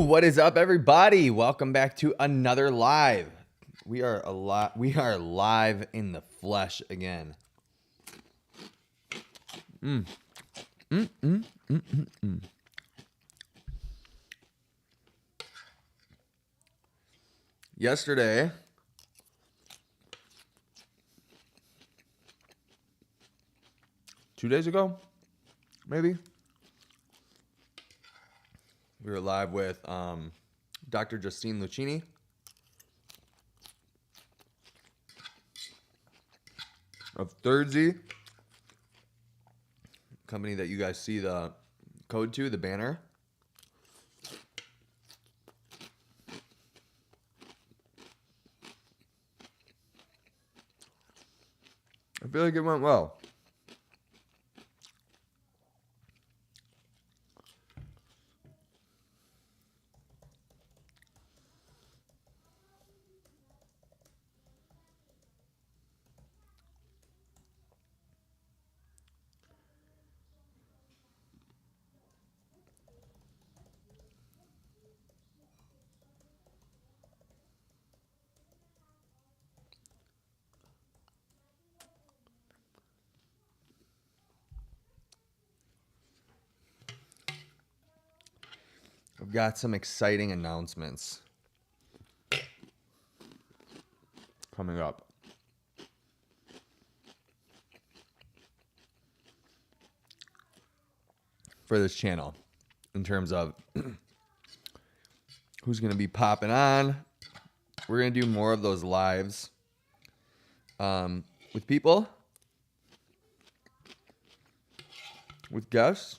What is up, everybody? Welcome back to another live. We are live in the flesh again. Yesterday, two days ago, maybe, we were live with Dr. Justine Lucchini. Of Third Z, company that you guys see the code to, the banner. I feel like it went well. I've got some exciting announcements coming up. For this channel, in terms of who's going to be popping on. We're going to do more of those lives with people, with guests,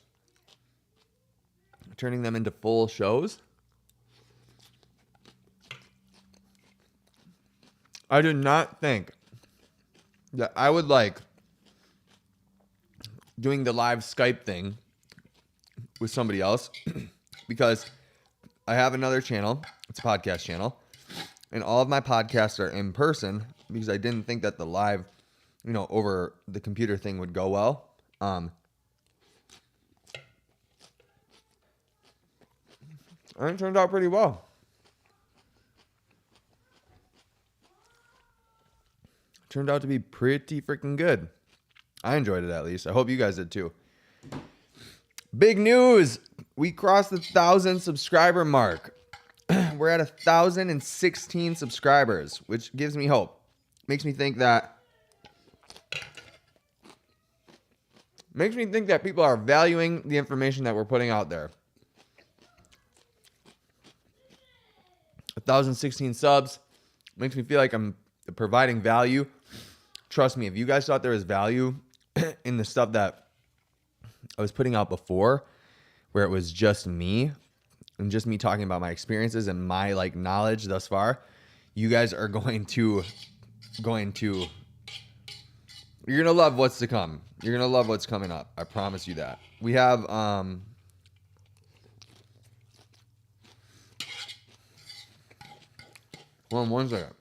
turning them into full shows. I did not think that I would like doing the live Skype thing with somebody else because I have another channel. It's a podcast channel, and all of my podcasts are in person because I didn't think that the live, over the computer thing would go well. And it turned out pretty well. It turned out to be pretty freaking good. I enjoyed it, at least. I hope you guys did too. Big news. We crossed the 1,000 subscriber mark. We're at 1,016 subscribers, which gives me hope. Makes me think that people are valuing the information that we're putting out there. 1,016 subs makes me feel like I'm providing value. Trust me, if you guys thought there was value in the stuff that I was putting out before, where it was just me and just me talking about my experiences and my knowledge thus far, you guys are going to you're gonna love what's to come. You're gonna love what's coming up. I promise you that. We have one second.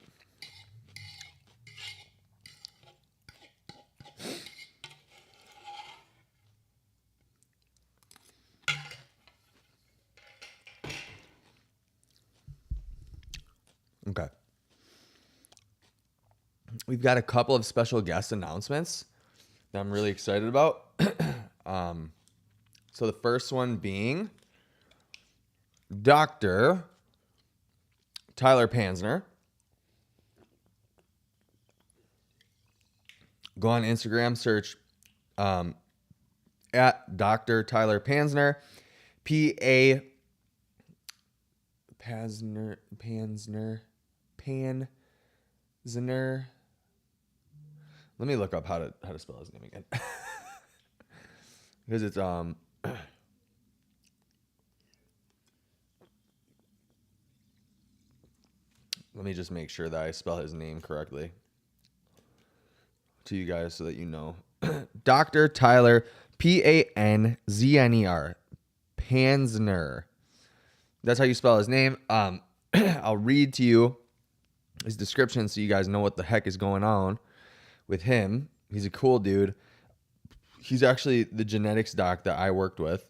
Okay. We've got a couple of special guest announcements that I'm really excited about. So the first one being Dr. Tyler Pansner. Go on Instagram, search at Dr. Tyler Pansner, Pansner. Let me look up how to spell his name again. Because it's let me just make sure that I spell his name correctly to you guys so that you know. Dr. Tyler, Panzner. Pansner. That's how you spell his name. I'll read to you his description so you guys know what the heck is going on with him. He's a cool dude. He's actually the genetics doc that I worked with.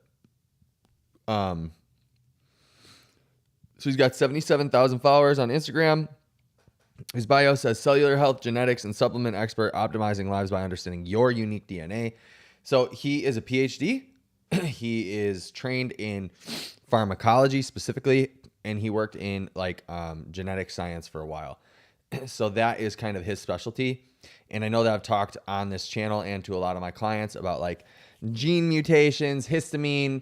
So he's got 77,000 followers on Instagram. His bio says cellular health, genetics, and supplement expert, optimizing lives by understanding your unique DNA. So he is a PhD. He is trained in pharmacology specifically, and he worked in like genetic science for a while. So that is kind of his specialty. And I know that I've talked on this channel and to a lot of my clients about like gene mutations, histamine,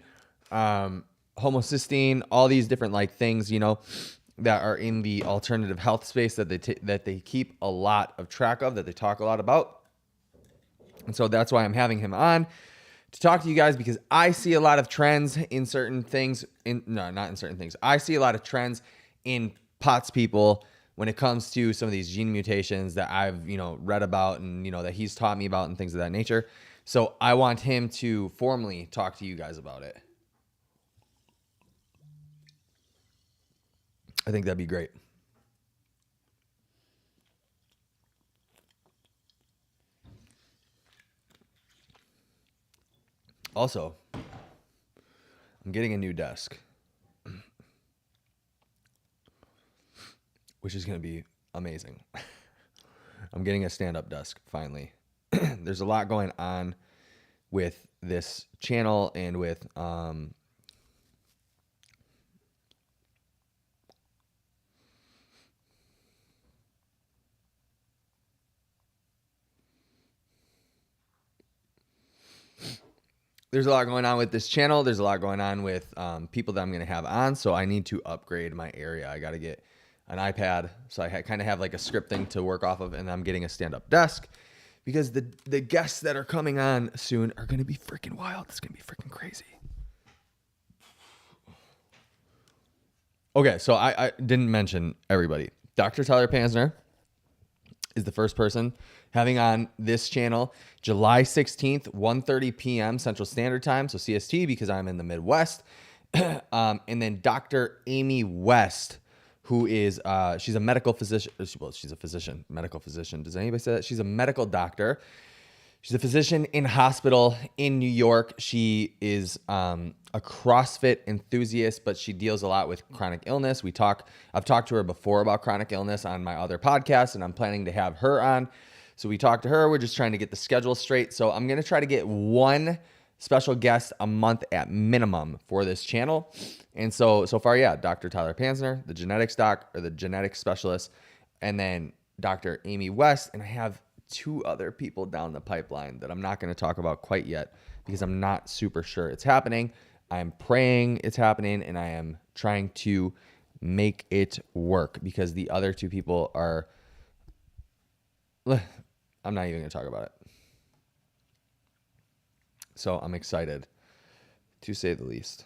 homocysteine, all these different like things, you know, that are in the alternative health space that they keep a lot of track of, that they talk a lot about. And so that's why I'm having him on to talk to you guys, because I see a lot of trends in certain things. Not in certain things. I see a lot of trends in POTS people when it comes to some of these gene mutations that I've, you know, read about and, you know, that he's taught me about and things of that nature. So I want him to formally talk to you guys about it. I think that'd be great. Also, I'm getting a new desk, which is going to be amazing. I'm getting a stand-up desk finally. There's a lot going on with this channel and with there's a lot going on with this channel. There's a lot going on with people that I'm going to have on. So I need to upgrade my area. I got to get an iPad. So I kind of have like a script thing to work off of. And I'm getting a stand-up desk because the guests that are coming on soon are going to be freaking wild. It's going to be freaking crazy. Okay, so I didn't mention everybody. Dr. Tyler Pansner is the first person having on this channel July 16th, 1:30 p.m. Central Standard Time, so CST, because I'm in the Midwest. And then Dr. Amy West, who is, she's a medical physician. Well, she's a physician, medical physician. Does anybody say that? She's a medical doctor. She's a physician in hospital in New York. She is a CrossFit enthusiast, but she deals a lot with chronic illness. I've talked to her before about chronic illness on my other podcast, and I'm planning to have her on. So we talked to her. We're just trying to get the schedule straight. So I'm going to try to get one special guest a month at minimum for this channel. And so far, yeah, Dr. Tyler Pansner, the genetics doc or the genetics specialist, and then Dr. Amy West. And I have two other people down the pipeline that I'm not going to talk about quite yet because I'm not super sure it's happening. I'm praying it's happening, and I am trying to make it work because the other two people are, I'm not even going to talk about it. So I'm excited, to say the least.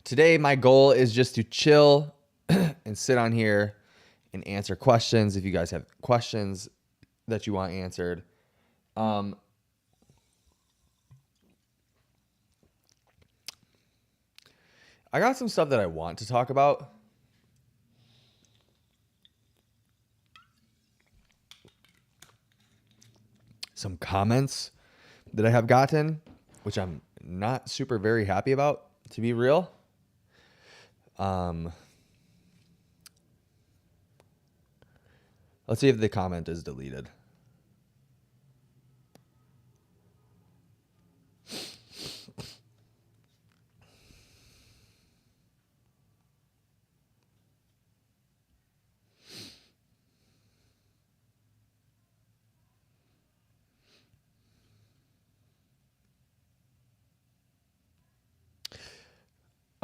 Today, my goal is just to chill and sit on here and answer questions. If you guys have questions that you want answered, I got some stuff that I want to talk about. Some comments that I have gotten, which I'm not super very happy about, to be real. Let's see if the comment is deleted.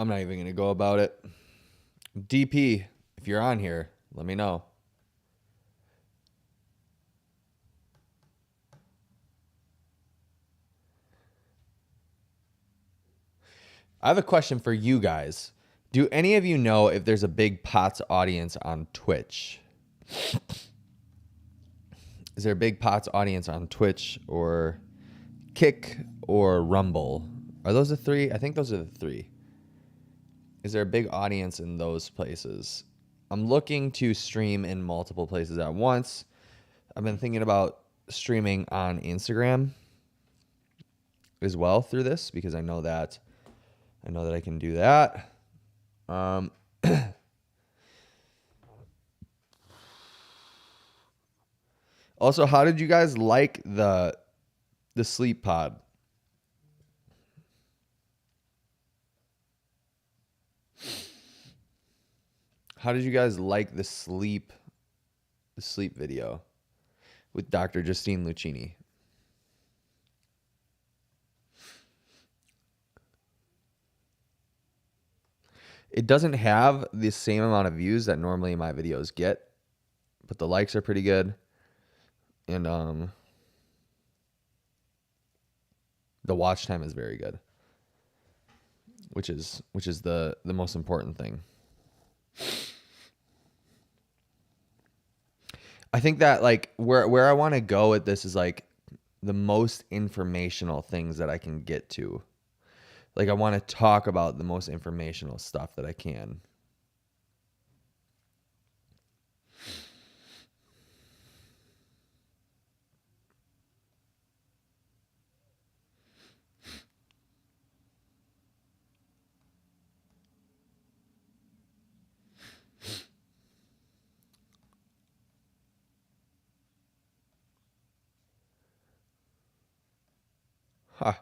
I'm not even going to go about it. DP, if you're on here, let me know. I have a question for you guys. Do any of you know if there's a big Pots audience on Twitch? Is there a big Pots audience on Twitch or Kick or Rumble? Are those the three? I think those are the three. Is there a big audience in those places? I'm looking to stream in multiple places at once. I've been thinking about streaming on Instagram as well through this because I know that I can do that. Also, how did you guys like the sleep pod? How did you guys like the sleep video with Dr. Justine Lucchini? It doesn't have the same amount of views that normally my videos get, but the likes are pretty good. And the watch time is very good, which is the most important thing. I think that like where I want to go with this is like the most informational things that I can get to. Like I want to talk about the most informational stuff that I can. Huh.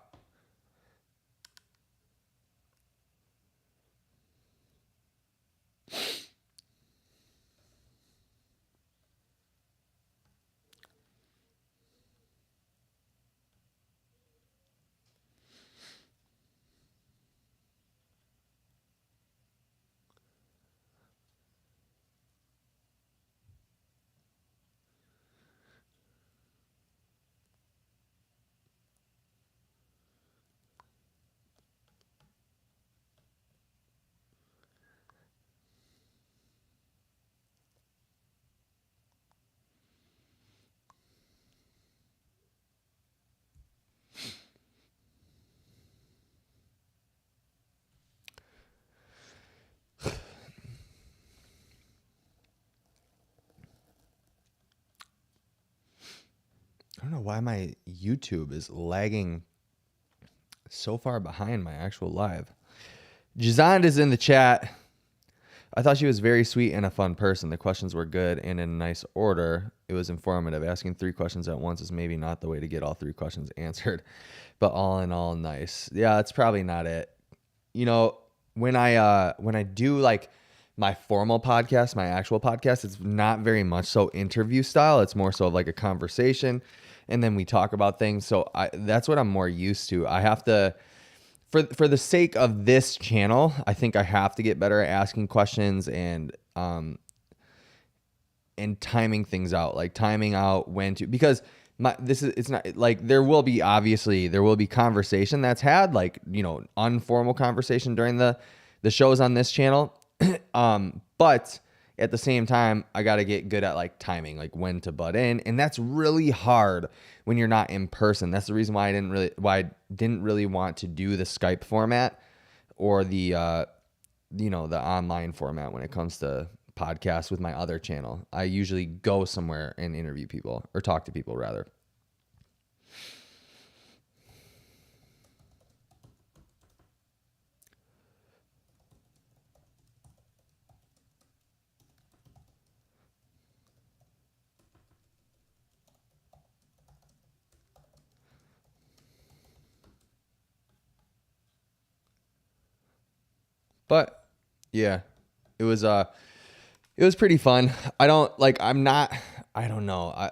I don't know why my YouTube is lagging so far behind my actual live. Jizand is in the chat. I thought she was very sweet and a fun person. The questions were good and in a nice order. It was informative. Asking 3 questions at once is maybe not the way to get all 3 questions answered, but all in all, nice. Yeah, that's probably not it. You know, when I do like my formal podcast, my actual podcast, it's not very much so interview style. It's more so like a conversation, and then we talk about things. So that's what I'm more used to. I have to, for the sake of this channel, I think I have to get better at asking questions and timing things out, like timing out when to, because it's not like there will be conversation that's had, like, you know, informal conversation during the shows on this channel. But at the same time, I got to get good at like timing, like when to butt in. And that's really hard when you're not in person. That's the reason why I didn't really want to do the Skype format or the online format when it comes to podcasts with my other channel. I usually go somewhere and interview people, or talk to people rather. But yeah, it was pretty fun. I don't know.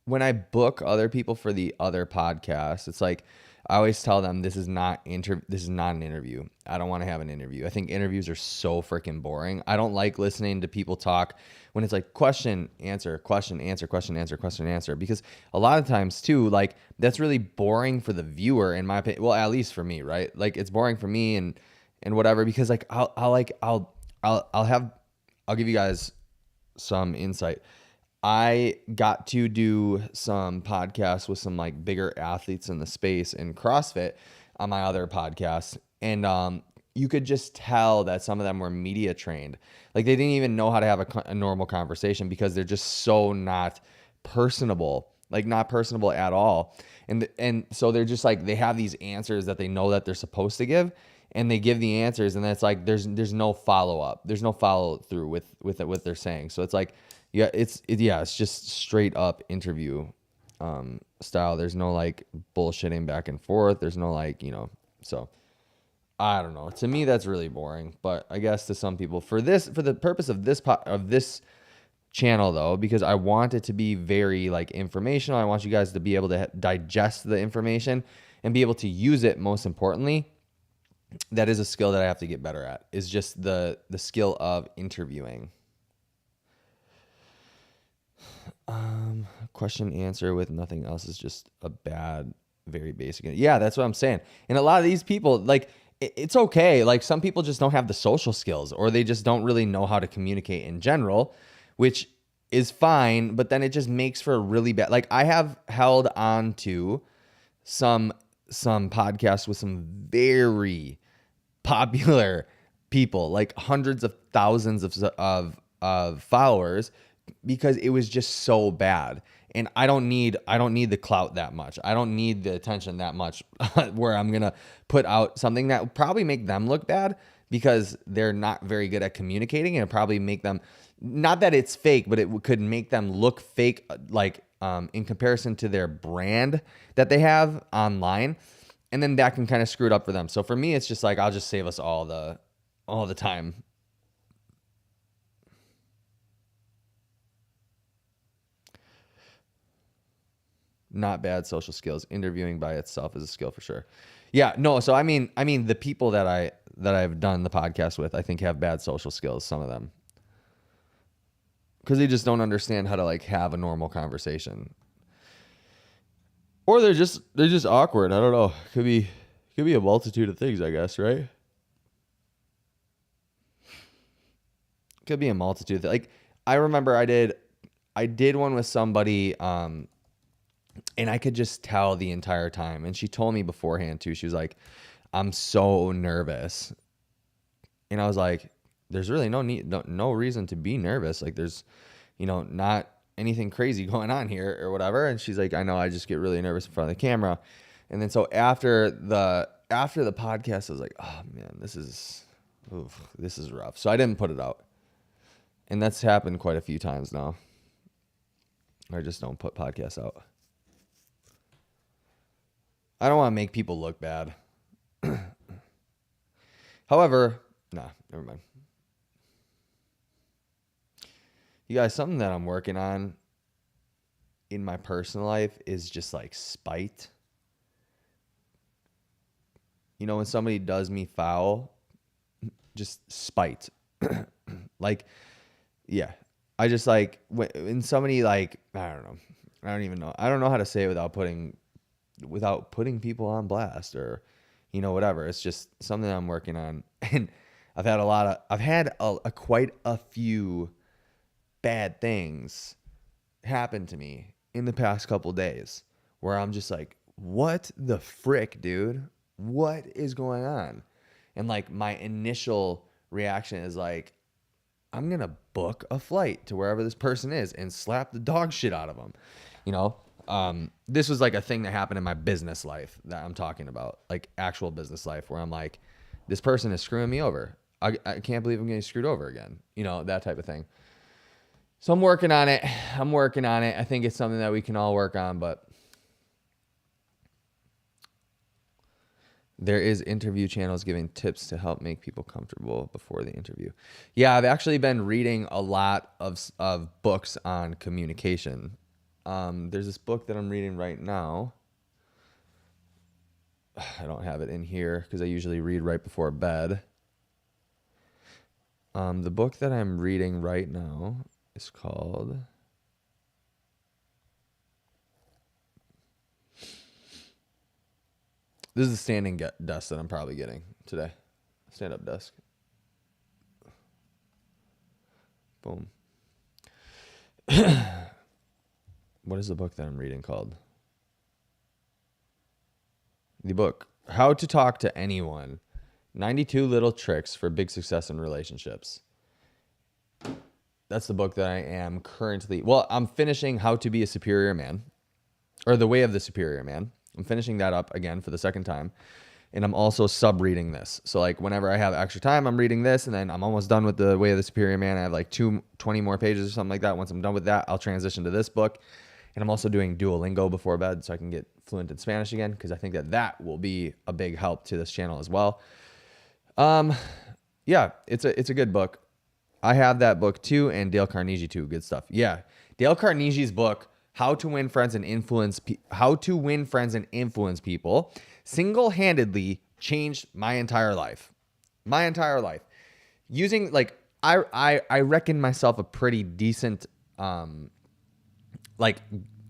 when I book other people for the other podcasts, it's like I always tell them this is not an interview. I don't want to have an interview. I think interviews are so freaking boring. I don't like listening to people talk when it's like question, answer, question, answer, question, answer, question, answer. Because a lot of times too, like that's really boring for the viewer, in my opinion. Well, at least for me, right? Like it's boring for me and whatever, because like I'll give you guys some insight. I got to do some podcasts with some like bigger athletes in the space in CrossFit on my other podcast. And you could just tell that some of them were media trained. Like they didn't even know how to have a normal conversation because they're just so not personable, like not personable at all. And so they're just like, they have these answers that they know that they're supposed to give, and they give the answers, and it's like there's no follow up, there's no follow through with what they're saying. So it's like, yeah, it's just straight up interview style. There's no like bullshitting back and forth. There's no like, so I don't know. To me, that's really boring. But I guess to some people, for the purpose of this channel though, because I want it to be very like informational. I want you guys to be able to digest the information and be able to use it. Most importantly, that is a skill that I have to get better at, is just the skill of interviewing. Question answer with nothing else is just a bad, very basic. Yeah, that's what I'm saying. And a lot of these people, like, it's okay. Like some people just don't have the social skills, or they just don't really know how to communicate in general, which is fine. But then it just makes for a really bad, like I have held on to some podcasts with some very popular people, like hundreds of thousands of followers, because it was just so bad. And I don't need the clout that much. I don't need the attention that much where I'm going to put out something that would probably make them look bad because they're not very good at communicating, and probably make them, not that it's fake, but it could make them look fake, like in comparison to their brand that they have online. And then that can kind of screw it up for them. So for me, it's just like, I'll just save us all the time. Not bad social skills. Interviewing by itself is a skill for sure. Yeah, no. So I mean, the people that I've done the podcast with, I think have bad social skills. Some of them, because they just don't understand how to like have a normal conversation, or they're just awkward. I don't know. Could be a multitude of things, I guess, right? Could be a multitude. Like I remember I did one with somebody. And I could just tell the entire time. And she told me beforehand too. She was like, I'm so nervous. And I was like, there's really no reason to be nervous. Like there's, not anything crazy going on here or whatever. And she's like, I know, I just get really nervous in front of the camera. And then so after the podcast, I was like, oh man, this is rough. So I didn't put it out. And that's happened quite a few times now. I just don't put podcasts out. I don't want to make people look bad. However, never mind. You guys, something that I'm working on in my personal life is just like spite. When somebody does me foul, just spite. Like, yeah. I just like, when somebody like, I don't know. I don't even know. I don't know how to say it without putting people on blast or, whatever. It's just something I'm working on. And I've had quite a few bad things happen to me in the past couple days where I'm just like, what the frick, dude? What is going on? And like my initial reaction is like, I'm going to book a flight to wherever this person is and slap the dog shit out of them. This was like a thing that happened in my business life that I'm talking about, like actual business life, where I'm like, this person is screwing me over. I can't believe I'm getting screwed over again. That type of thing. So I'm working on it. I think it's something that we can all work on, but there is interview channels giving tips to help make people comfortable before the interview. Yeah, I've actually been reading a lot of books on communication. There's this book that I'm reading right now. I don't have it in here because I usually read right before bed. The book that I'm reading right now is called... This is a standing desk that I'm probably getting today. Stand-up desk. Boom. What is the book that I'm reading called? The book, How to Talk to Anyone. 92 Little Tricks for Big Success in Relationships. That's the book that I am currently... Well, I'm finishing How to Be a Superior Man. Or The Way of the Superior Man. I'm finishing that up again for the second time. And I'm also sub-reading this. So like whenever I have extra time, I'm reading this, and then I'm almost done with The Way of the Superior Man. I have like 20 more pages or something like that. Once I'm done with that, I'll transition to this book. And I'm also doing Duolingo before bed so I can get fluent in Spanish again, because I think that will be a big help to this channel as well. Yeah, it's a good book. I have that book too, and Dale Carnegie too. Good stuff. Yeah, Dale Carnegie's book, How to Win Friends and Influence People, single-handedly changed my entire life. My entire life. Using like I reckon myself a pretty decent like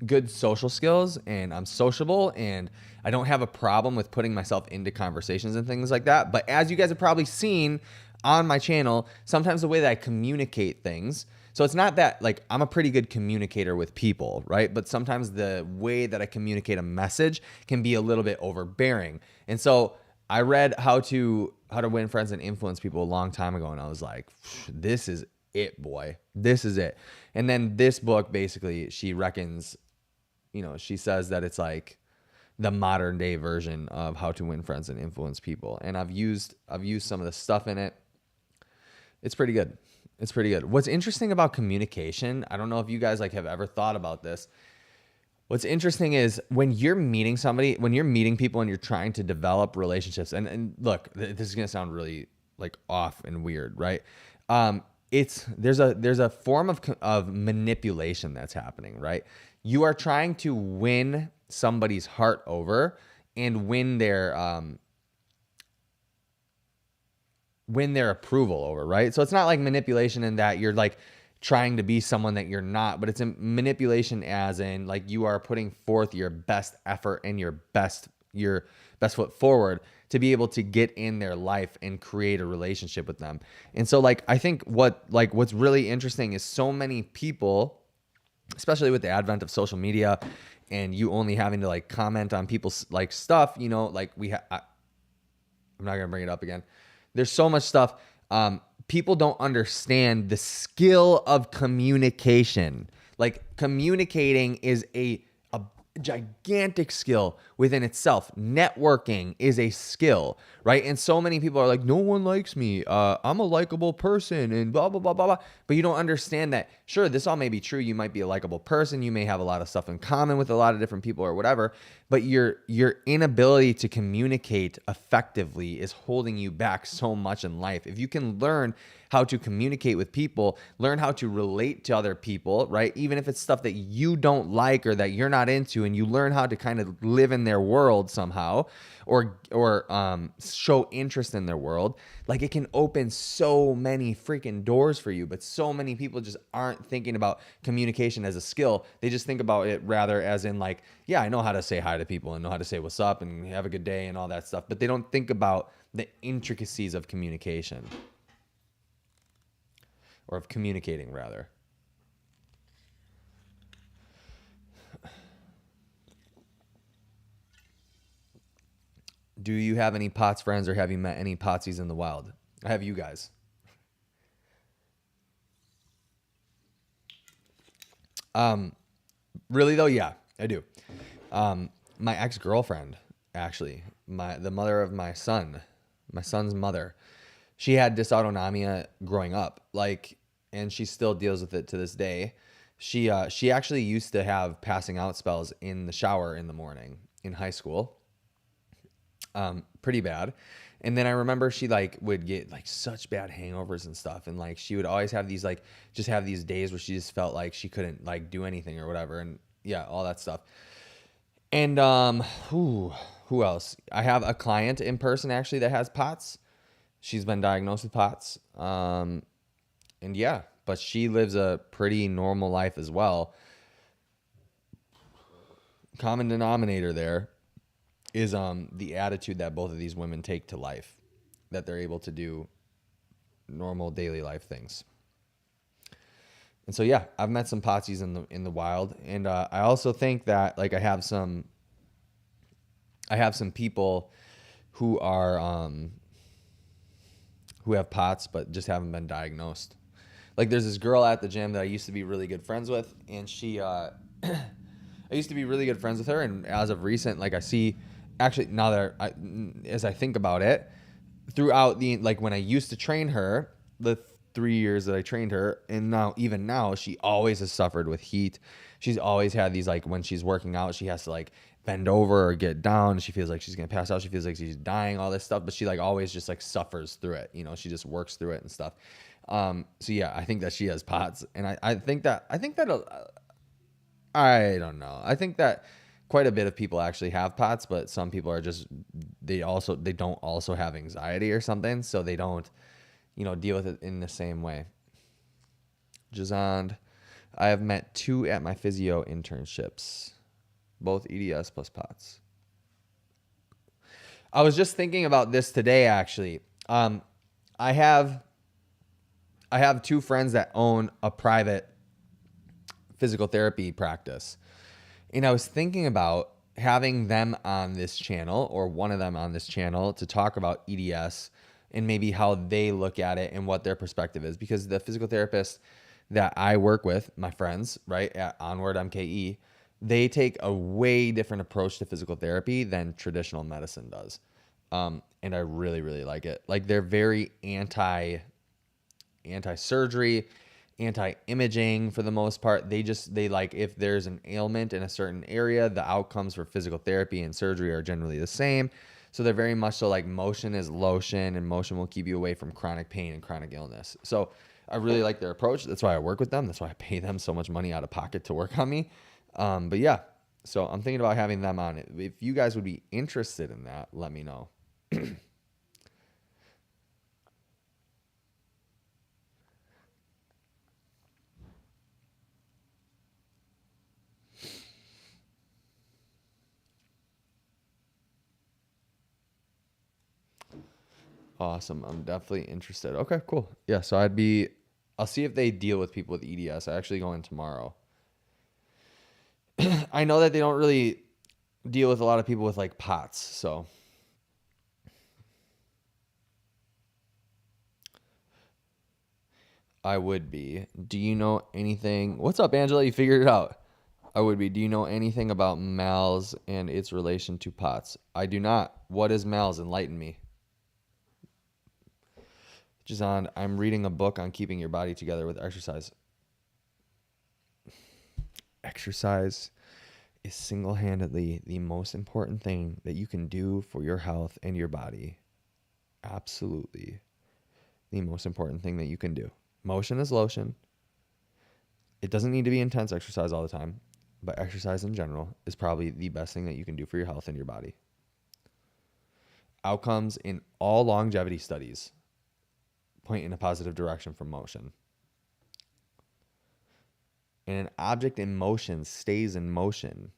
good social skills, and I'm sociable, and I don't have a problem with putting myself into conversations and things like that. But as you guys have probably seen on my channel, sometimes the way that I communicate things, so it's not that like I'm a pretty good communicator with people, right? But sometimes the way that I communicate a message can be a little bit overbearing. And so I read How to Win Friends and Influence People a long time ago, and I was like, this is it, boy. This is it. And then this book, basically, she reckons, she says that it's like the modern day version of How to Win Friends and Influence People. And I've used some of the stuff in it. It's pretty good. It's pretty good. What's interesting about communication, I don't know if you guys like have ever thought about this. What's interesting is when you're meeting somebody, when you're meeting people and you're trying to develop relationships, and look, this is going to sound really like off and weird, right? There's a form of manipulation that's happening, right? You are trying to win somebody's heart over and win their approval over, right? So it's not like manipulation in that you're like trying to be someone that you're not, but it's a manipulation as in like you are putting forth your best effort and your best foot forward to be able to get in their life and create a relationship with them. And so like I think what's really interesting is so many people, especially with the advent of social media and you only having to like comment on people's like stuff, like I'm not going to bring it up again. There's so much stuff. People don't understand the skill of communication. Like communicating is a gigantic skill within itself. Networking is a skill, right? And so many people are like, no one likes me. I'm a likable person and blah, blah, blah, blah, blah. But you don't understand that, sure, this all may be true. You might be a likable person. You may have a lot of stuff in common with a lot of different people or whatever. But your inability to communicate effectively is holding you back so much in life. If you can learn how to communicate with people, learn how to relate to other people, right? Even if it's stuff that you don't like or that you're not into, and you learn how to kind of live in their world somehow or show interest in their world, like it can open so many freaking doors for you. But so many people just aren't thinking about communication as a skill. They just think about it rather as in like, yeah, I know how to say hi to people and know how to say what's up and have a good day and all that stuff. But they don't think about the intricacies of communication. Or of communicating, rather. Do you have any POTS friends, or have you met any POTSies in the wild? I have you guys. Really though, yeah, I do. My ex-girlfriend, actually, the mother of my son's mother, she had dysautonomia growing up, and she still deals with it to this day. She actually used to have passing out spells in the shower in the morning in high school. Pretty bad. And then I remember she would get such bad hangovers and stuff. And she would always have these just have these days where she just felt like she couldn't do anything or whatever. And yeah, all that stuff. And who else? I have a client in person actually that has POTS. She's been diagnosed with POTS. And yeah, but she lives a pretty normal life as well. Common denominator there is the attitude that both of these women take to life, that they're able to do normal daily life things. And so yeah, I've met some Potsies in the wild, and I also think that like I have some people who are who have POTS but just haven't been diagnosed. Like there's this girl at the gym that I used to be really good friends with, and she I used to be really good friends with her, and as of recent, like I see, actually now that as I think about it, throughout the like when I used to train her, the 3 years that I trained her, and now even now, she always has suffered with heat. She's always had these like when she's working out, she has to like bend over or get down. She feels like she's gonna pass out. She feels like she's dying. All this stuff, but she like always just like suffers through it. You know, she just works through it and stuff. So yeah, I think that she has POTS, and I think that I don't know. I think that quite a bit of people actually have POTS, but some people are just they don't also have anxiety or something, so they don't, deal with it in the same way. Jazand, I have met 2 at my physio internships, both EDS plus POTS. I was just thinking about this today, actually. I have 2 friends that own a private physical therapy practice. And I was thinking about having them on this channel, or one of them on this channel, to talk about EDS and maybe how they look at it and what their perspective is. Because the physical therapists that I work with, my friends, right, at Onward MKE, they take a way different approach to physical therapy than traditional medicine does. And I really, really like it. Like they're very anti-surgery, anti-imaging for the most part. They like, if there's an ailment in a certain area, the outcomes for physical therapy and surgery are generally the same. So they're very much so like motion is lotion, and motion will keep you away from chronic pain and chronic illness. So I really like their approach. That's why I work with them. That's why I pay them so much money out of pocket to work on me. But yeah, so I'm thinking about having them on it. If you guys would be interested in that, let me know. Awesome. I'm definitely interested. Okay, cool. Yeah, so I'll see if they deal with people with EDS. I actually go in tomorrow. I know that they don't really deal with a lot of people with like POTS, so. I would be. Do you know anything? What's up, Angela? You figured it out. I would be. Do you know anything about MALS and its relation to POTS? I do not. What is MALS? Enlighten me. Jazan, I'm reading a book on keeping your body together with exercise. Exercise is single-handedly the most important thing that you can do for your health and your body. Absolutely. The most important thing that you can do. Motion is lotion. It doesn't need to be intense exercise all the time, but exercise in general is probably the best thing that you can do for your health and your body. Outcomes in all longevity studies point in a positive direction from motion. And an object in motion stays in motion.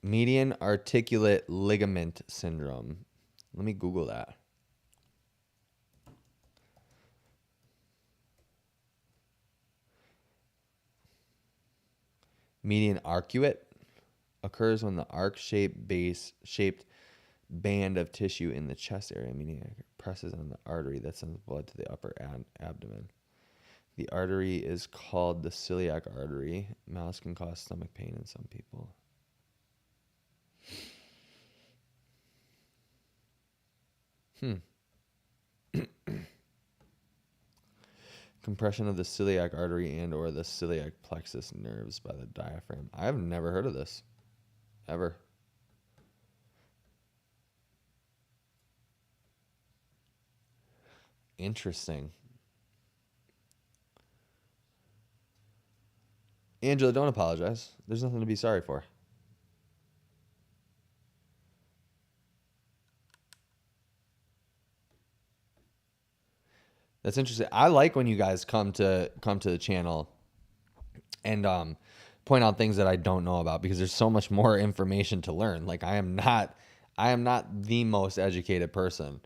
Median articulate ligament syndrome. Let me Google that. Median arcuate occurs when the arc-shaped band of tissue in the chest area, meaning it presses on the artery that sends blood to the upper abdomen. The artery is called the celiac artery. MALS can cause stomach pain in some people. Compression of the celiac artery and/or the celiac plexus nerves by the diaphragm. I have never heard of this, ever. Interesting. Angela, don't apologize. There's nothing to be sorry for. That's interesting. I like when you guys come to the channel and point out things that I don't know about, because there's so much more information to learn. Like I am not the most educated person,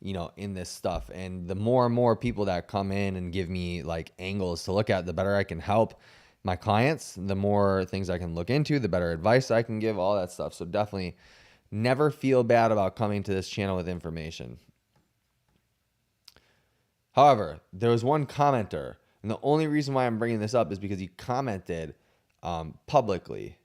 in this stuff. And the more and more people that come in and give me like angles to look at, the better I can help my clients, the more things I can look into, the better advice I can give, all that stuff. So definitely never feel bad about coming to this channel with information. However, there was one commenter, and the only reason why I'm bringing this up is because he commented publicly.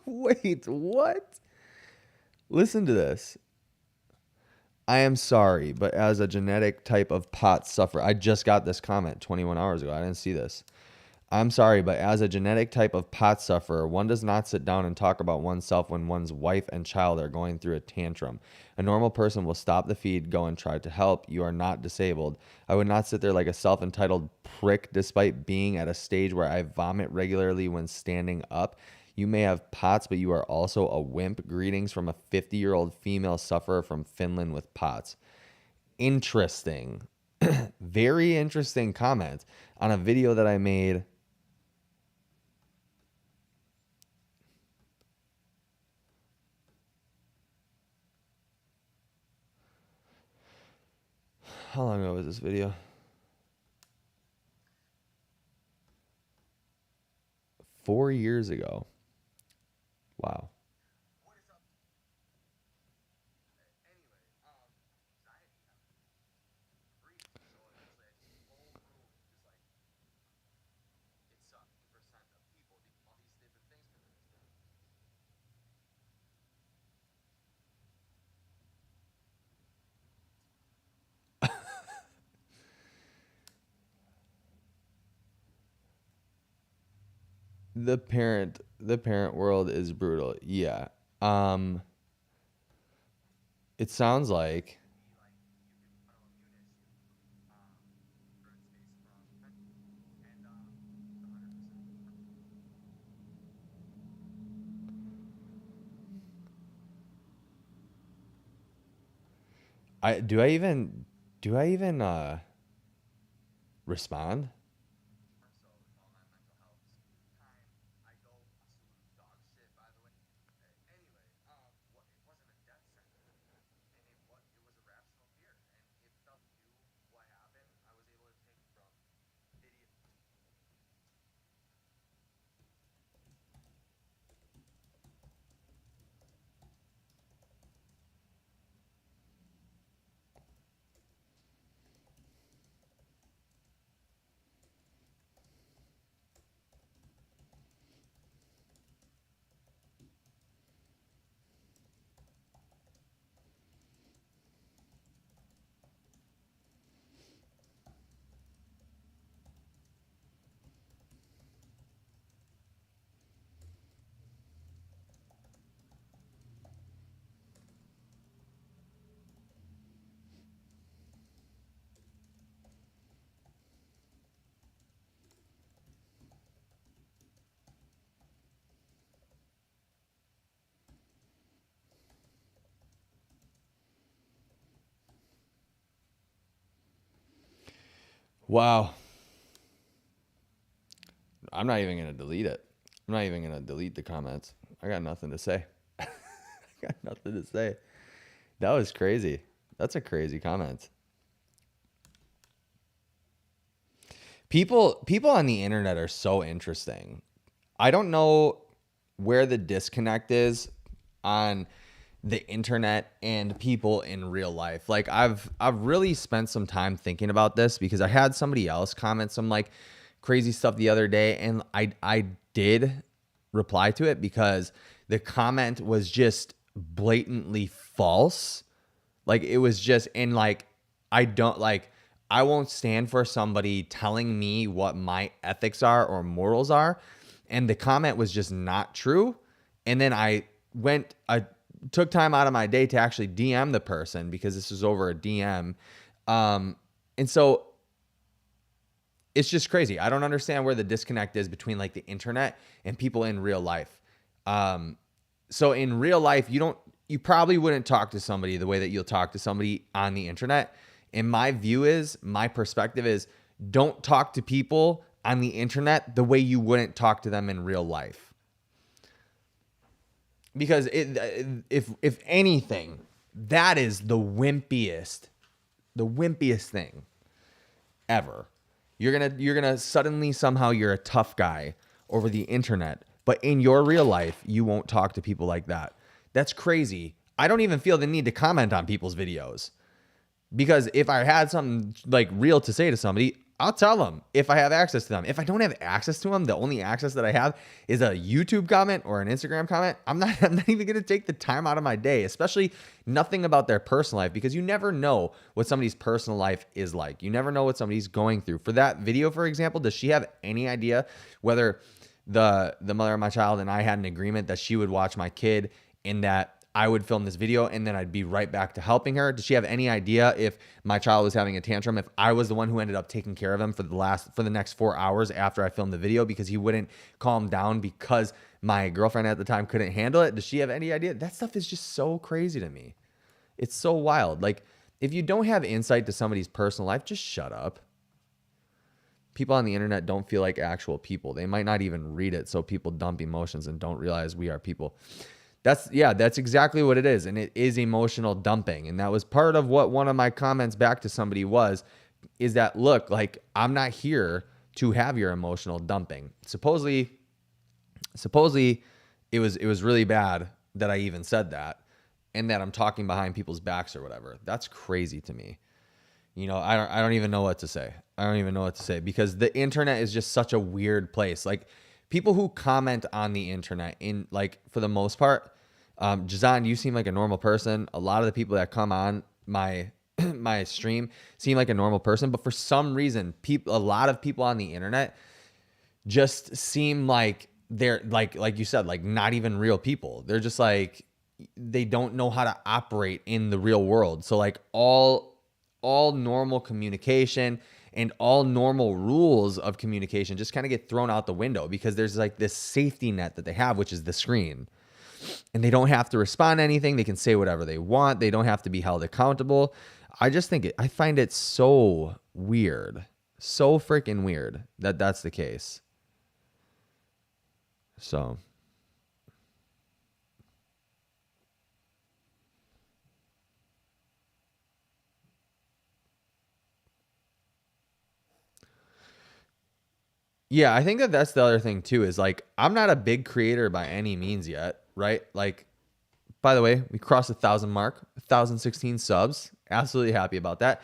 Wait, what? Listen to this. I am sorry, but as a genetic type of pot sufferer, I just got this comment 21 hours ago. I didn't see this. I'm sorry, but as a genetic type of pot sufferer, one does not sit down and talk about oneself when one's wife and child are going through a tantrum. A normal person will stop the feed, go and try to help. You are not disabled. I would not sit there like a self-entitled prick despite being at a stage where I vomit regularly when standing up. You may have POTS, but you are also a wimp. Greetings from a 50-year-old female sufferer from Finland with POTS. Interesting. Very interesting comment on a video that I made. How long ago was this video? 4 years ago. Wow. The parent world is brutal. Yeah. It sounds like I do I even respond? Wow. I'm not even going to delete it. I'm not even going to delete the comments. I got nothing to say. I got nothing to say. That was crazy. That's a crazy comment. People on the internet are so interesting. I don't know where the disconnect is on the internet and people in real life. Like I've really spent some time thinking about this because I had somebody else comment some like crazy stuff the other day, and I did reply to it because the comment was just blatantly false. Like it was just, and like I won't stand for somebody telling me what my ethics are or morals are. And the comment was just not true. And then I took time out of my day to actually DM the person because this was over a DM. And so it's just crazy. I don't understand where the disconnect is between like the internet and people in real life. So in real life, you probably wouldn't talk to somebody the way that you'll talk to somebody on the internet. And my perspective is, don't talk to people on the internet the way you wouldn't talk to them in real life. Because if anything, that is the wimpiest thing ever. You're gonna suddenly somehow you're a tough guy over the internet, but in your real life, you won't talk to people like that. That's crazy. I don't even feel the need to comment on people's videos. Because if I had something like real to say to somebody, I'll tell them if I have access to them. If I don't have access to them, the only access that I have is a YouTube comment or an Instagram comment. I'm not even going to take the time out of my day, especially nothing about their personal life, because you never know what somebody's personal life is like. You never know what somebody's going through. For that video, for example, does she have any idea whether the mother of my child and I had an agreement that she would watch my kid and that I would film this video and then I'd be right back to helping her? Does she have any idea if my child was having a tantrum, if I was the one who ended up taking care of him for the next 4 hours after I filmed the video because he wouldn't calm down because my girlfriend at the time couldn't handle it? Does she have any idea? That stuff is just so crazy to me. It's so wild. Like, if you don't have insight to somebody's personal life, just shut up. People on the internet don't feel like actual people. They might not even read it, so people dump emotions and don't realize we are people. That's exactly what it is. And it is emotional dumping. And that was part of what one of my comments back to somebody is that, look, like, I'm not here to have your emotional dumping. Supposedly it was really bad that I even said that and that I'm talking behind people's backs or whatever. That's crazy to me. You know, I don't even know what to say. I don't even know what to say because the internet is just such a weird place. Like, people who comment on the internet, in like, for the most part, Jazan, you seem like a normal person. A lot of the people that come on my my stream seem like a normal person, but for some reason, a lot of people on the internet just seem like they're like you said, like, not even real people. They're just like, they don't know how to operate in the real world. So like all normal communication and all normal rules of communication just kind of get thrown out the window because there's like this safety net that they have, which is the screen. And they don't have to respond to anything. They can say whatever they want. They don't have to be held accountable. I find it so weird, so freaking weird that that's the case. So. Yeah, I think that's the other thing too, is like, I'm not a big creator by any means yet, right? Like, by the way, we crossed 1,000 mark, 1,016 subs. Absolutely happy about that.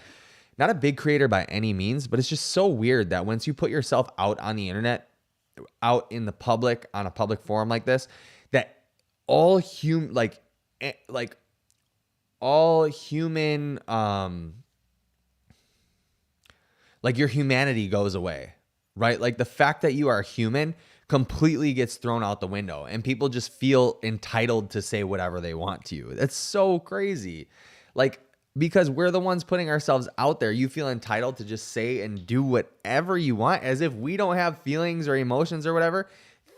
Not a big creator by any means, but it's just so weird that once you put yourself out on the internet, out in the public, on a public forum like this, that all human, like your humanity goes away. Right? Like, the fact that you are human completely gets thrown out the window and people just feel entitled to say whatever they want to you. That's so crazy. Like, because we're the ones putting ourselves out there, you feel entitled to just say and do whatever you want as if we don't have feelings or emotions or whatever.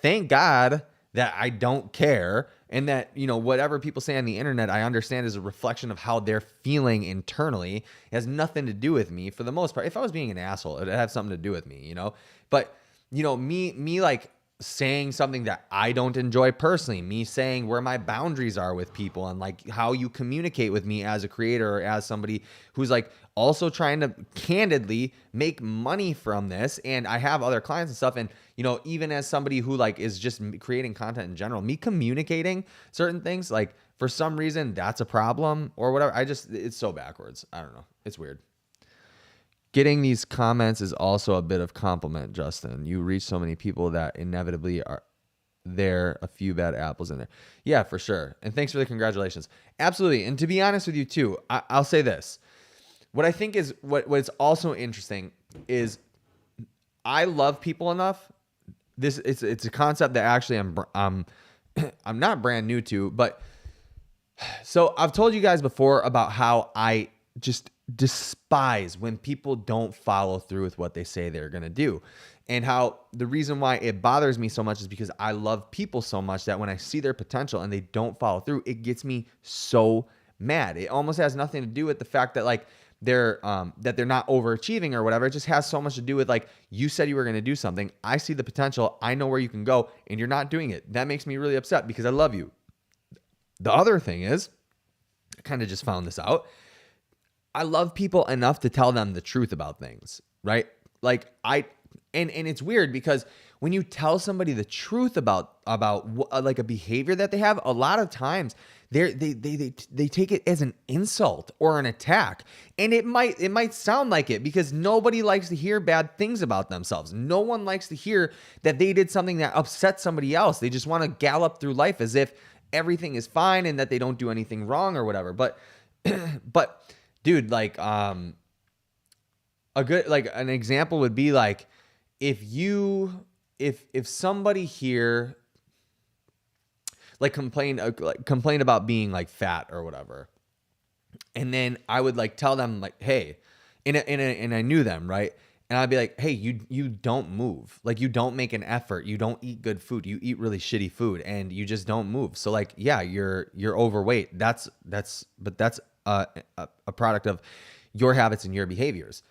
Thank God that I don't care. And that, you know, whatever people say on the internet, I understand is a reflection of how they're feeling internally. It has nothing to do with me for the most part. If I was being an asshole, it'd have something to do with me, you know? But, you know, me like saying something that I don't enjoy personally, me saying where my boundaries are with people and like how you communicate with me as a creator or as somebody who's like also trying to candidly make money from this. And I have other clients and stuff. And, you know, even as somebody who like is just creating content in general, me communicating certain things, like, for some reason that's a problem or whatever. It's so backwards. I don't know. It's weird. Getting these comments is also a bit of compliment, Justin. You reach so many people that inevitably are there a few bad apples in there. Yeah, for sure. And thanks for the congratulations. Absolutely. And to be honest with you too, I'll say this. what I think is what's also interesting is I love people enough. It's a concept that actually I'm not brand new to, but so I've told you guys before about how I just despise when people don't follow through with what they say they're going to do. And how the reason why it bothers me so much is because I love people so much that when I see their potential and they don't follow through, it gets me so mad. It almost has nothing to do with the fact that like they're not overachieving or whatever. It just has so much to do with like, you said you were going to do something. I see the potential. I know where you can go and you're not doing it. That makes me really upset because I love you. The other thing is, I kind of just found this out. I love people enough to tell them the truth about things, right? Like and it's weird because when you tell somebody the truth about like a behavior that they have, a lot of times they take it as an insult or an attack. And it might sound like it because nobody likes to hear bad things about themselves. No one likes to hear that they did something that upset somebody else. They just want to gallop through life as if everything is fine and that they don't do anything wrong or whatever. But dude, like a good like an example would be like if somebody here like complained about being like fat or whatever, and then I would like tell them like, hey, and I knew them, right? And I'd be like, hey, you don't move. Like, you don't make an effort. You don't eat good food. You eat really shitty food and you just don't move. So like, yeah, you're overweight. That's a product of your habits and your behaviors.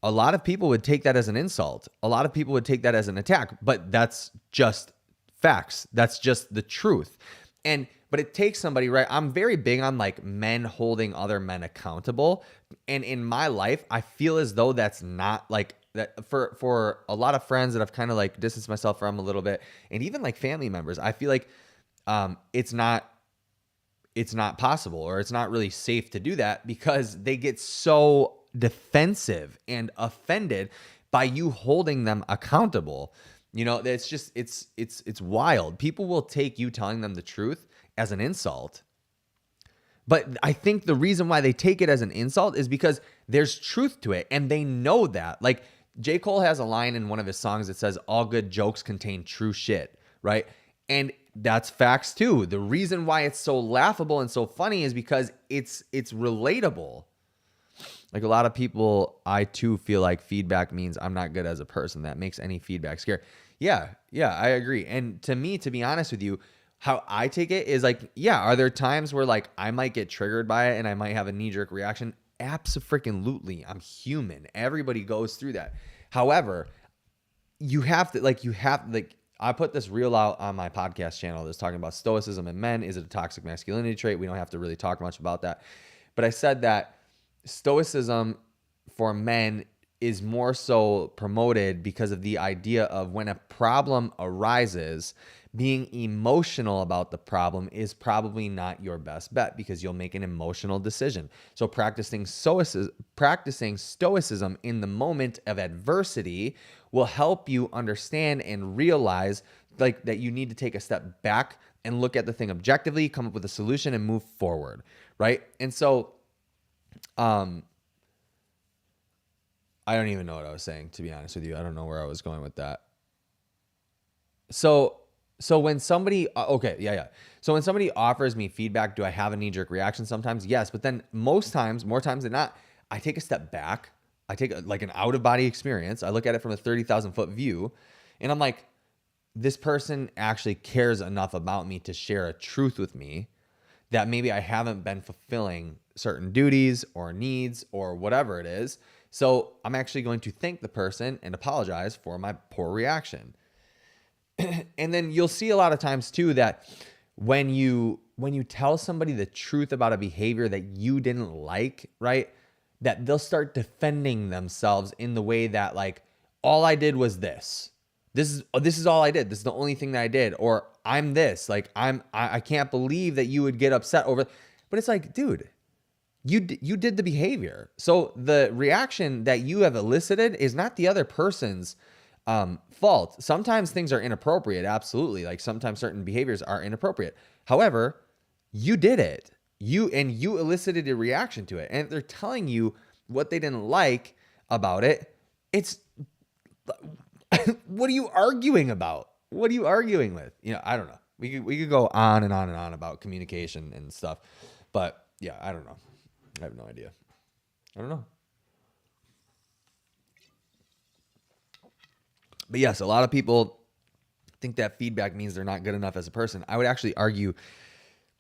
A lot of people would take that as an insult. A lot of people would take that as an attack, but that's just facts. That's just the truth. But it takes somebody, right? I'm very big on like men holding other men accountable. And in my life, I feel as though that's not like that for a lot of friends that I've kind of like distanced myself from a little bit. And even like family members, I feel like it's not possible or it's not really safe to do that because they get so defensive and offended by you holding them accountable. You know, it's just, it's wild. People will take you telling them the truth as an insult. But I think the reason why they take it as an insult is because there's truth to it and they know that. Like J. Cole has a line in one of his songs that says, all good jokes contain true shit, right? And that's facts too. The reason why it's so laughable and so funny is because it's relatable. Like a lot of people, I too feel like feedback means I'm not good as a person. That makes any feedback scary. Yeah, I agree. And to me, to be honest with you, how I take it is like, yeah, are there times where like I might get triggered by it and I might have a knee-jerk reaction? Abso-freaking-lutely. I'm human. Everybody goes through that. However, I put this reel out on my podcast channel that's talking about stoicism in men. Is it a toxic masculinity trait? We don't have to really talk much about that. But I said that stoicism for men is more so promoted because of the idea of when a problem arises, being emotional about the problem is probably not your best bet because you'll make an emotional decision. So practicing stoicism in the moment of adversity will help you understand and realize like that you need to take a step back and look at the thing objectively, come up with a solution and move forward, right? And so I don't even know what I was saying, to be honest with you. I don't know where I was going with that. So when somebody, So when somebody offers me feedback, do I have a knee-jerk reaction sometimes? Yes, but then more times than not, I take a step back. I take like an out-of-body experience. I look at it from a 30,000-foot view, and I'm like, this person actually cares enough about me to share a truth with me that maybe I haven't been fulfilling certain duties or needs or whatever it is. So I'm actually going to thank the person and apologize for my poor reaction. And then you'll see a lot of times too that when you tell somebody the truth about a behavior that you didn't like, right, that they'll start defending themselves in the way that like, all I did was this. This is all I did. This is the only thing that I did. Or I'm this. Like I can't believe that you would get upset over. But it's like, dude, you did the behavior. So the reaction that you have elicited is not the other person's fault. Sometimes things are inappropriate. Absolutely. Like sometimes certain behaviors are inappropriate. However, you did it. You elicited a reaction to it. And if they're telling you what they didn't like about it. It's what are you arguing about? What are you arguing with? I don't know. We could go on and on and on about communication and stuff, but yeah, I don't know. I have no idea. I don't know. But yes, a lot of people think that feedback means they're not good enough as a person. I would actually argue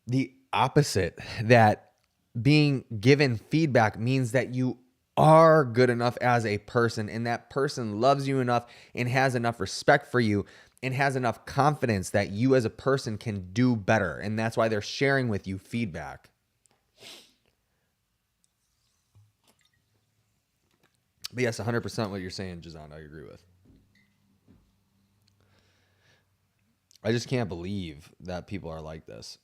the opposite, that being given feedback means that you are good enough as a person, and that person loves you enough and has enough respect for you and has enough confidence that you as a person can do better. And that's why they're sharing with you feedback. But yes, 100% what you're saying, Jazan, I agree with. I just can't believe that people are like this.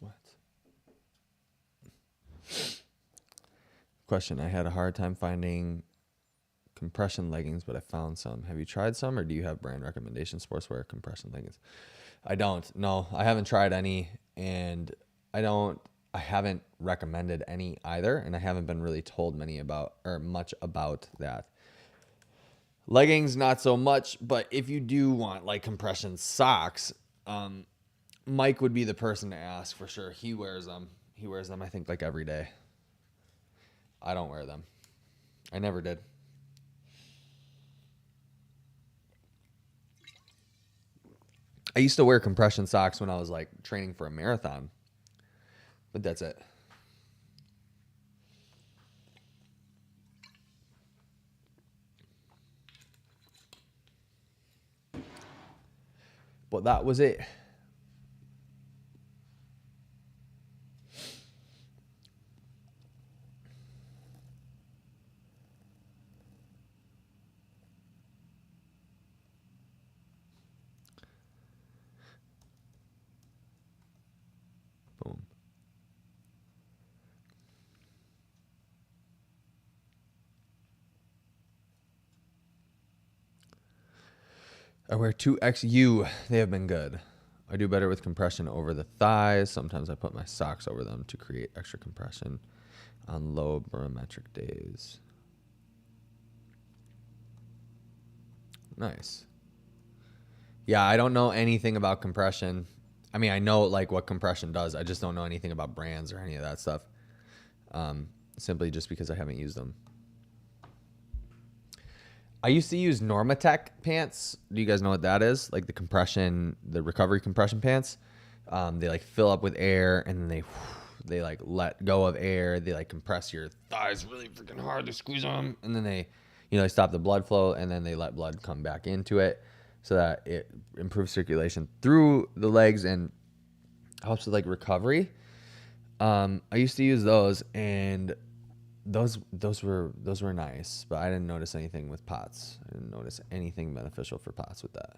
What? Question. I had a hard time finding compression leggings, but I found some. Have you tried some, or do you have brand recommendations, sportswear compression leggings? I don't. No, I haven't tried any, and I haven't recommended any either, and I haven't been really told much about that. Leggings, not so much, but if you do want like compression socks, Mike would be the person to ask for sure. He wears them. I think like every day. I don't wear them. I never did. I used to wear compression socks when I was like training for a marathon, but that's it. But that was it. Boom. I wear 2XU. They have been good. I do better with compression over the thighs. Sometimes I put my socks over them to create extra compression on low barometric days. Nice. Yeah, I don't know anything about compression. I mean, I know like what compression does. I just don't know anything about brands or any of that stuff. Simply just because I haven't used them. I used to use Normatec pants. Do you guys know what that is? Like the recovery compression pants. They like fill up with air, and then they like let go of air. They like compress your thighs really freaking hard. They squeeze them, and then they stop the blood flow, and then they let blood come back into it, so that it improves circulation through the legs and helps with like recovery. I used to use those, and those were nice, but I didn't notice anything with pots. I didn't notice anything beneficial for pots with that.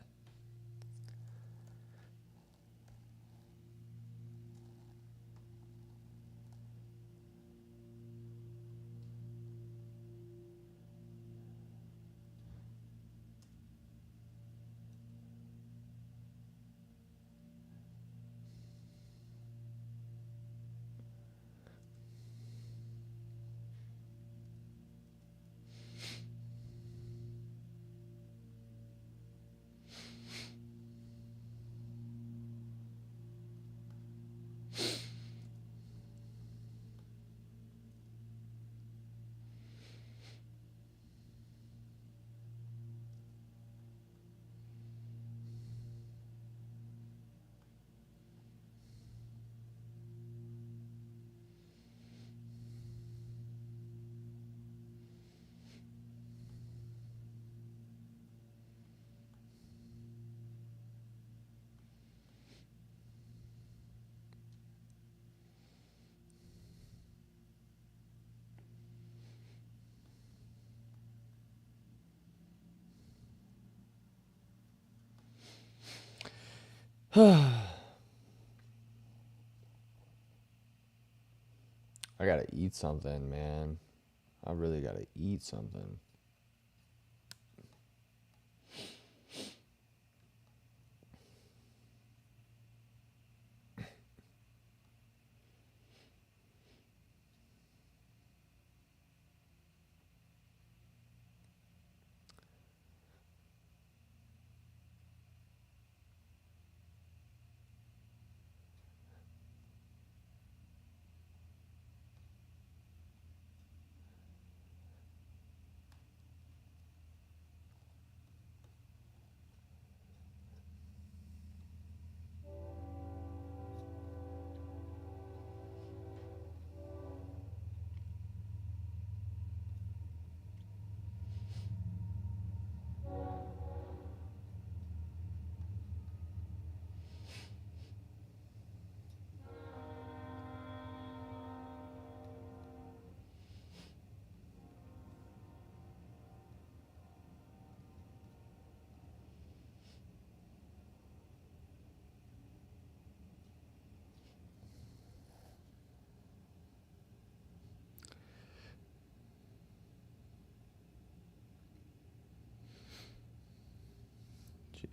I gotta eat something, man. I really gotta eat something.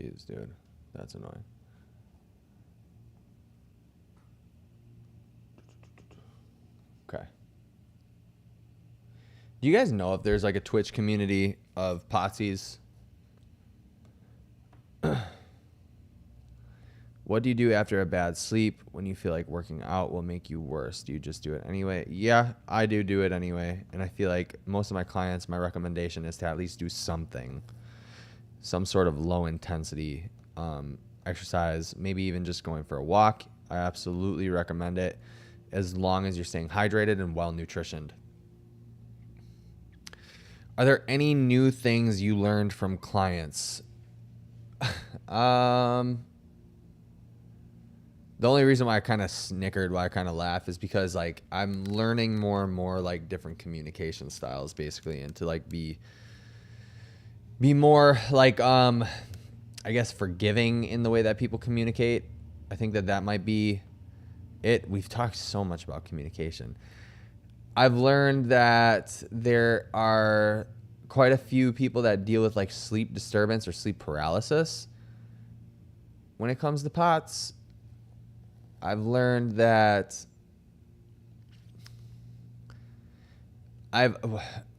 Jeez, dude. That's annoying. Okay. Do you guys know if there's like a Twitch community of Potsies? What do you do after a bad sleep when you feel like working out will make you worse? Do you just do it anyway? Yeah, I do it anyway. And I feel like most of my clients, my recommendation is to at least do something, some sort of low intensity exercise, maybe even just going for a walk. I absolutely recommend it as long as you're staying hydrated and well nutritioned. Are there any new things you learned from clients? The only reason why I kind of snickered, why I kind of laugh, is because like I'm learning more and more like different communication styles, basically, and to like be more like I guess forgiving in the way that people communicate. I think that might be it. We've talked so much about communication. I've learned that there are quite a few people that deal with like sleep disturbance or sleep paralysis. When it comes to POTS, I've learned that I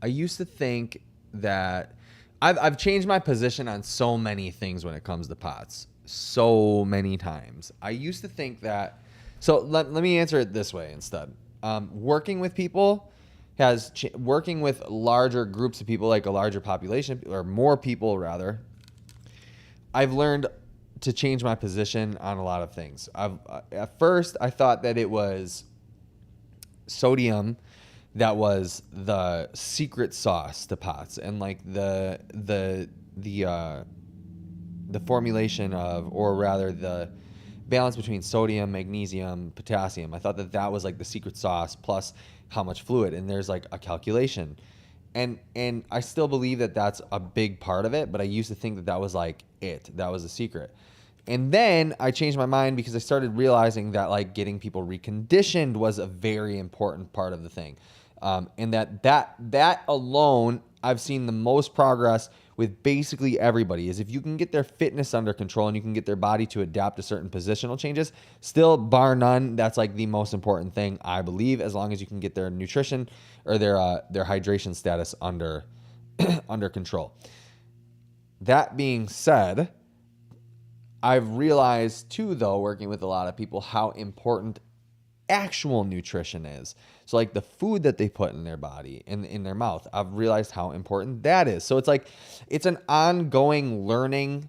used to think that I've changed my position on so many things when it comes to POTS so many times. I used to think that, so let me answer it this way instead. Working with people working with larger groups of people, like a larger population or more people rather, I've learned to change my position on a lot of things. At first I thought that it was sodium that was the secret sauce to POTS, and like the formulation of, or rather the balance between sodium, magnesium, potassium. I thought that was like the secret sauce, plus how much fluid, and there's like a calculation. And I still believe that that's a big part of it, but I used to think that that was like that was a secret. And then I changed my mind because I started realizing that like getting people reconditioned was a very important part of the thing. And that alone, I've seen the most progress with basically everybody, is if you can get their fitness under control and you can get their body to adapt to certain positional changes, still bar none, that's like the most important thing, I believe, as long as you can get their nutrition or their hydration status under under control. That being said, I've realized too, though, working with a lot of people, how important actual nutrition is. So like the food that they put in their body and in their mouth, I've realized how important that is. So it's like, it's an ongoing learning.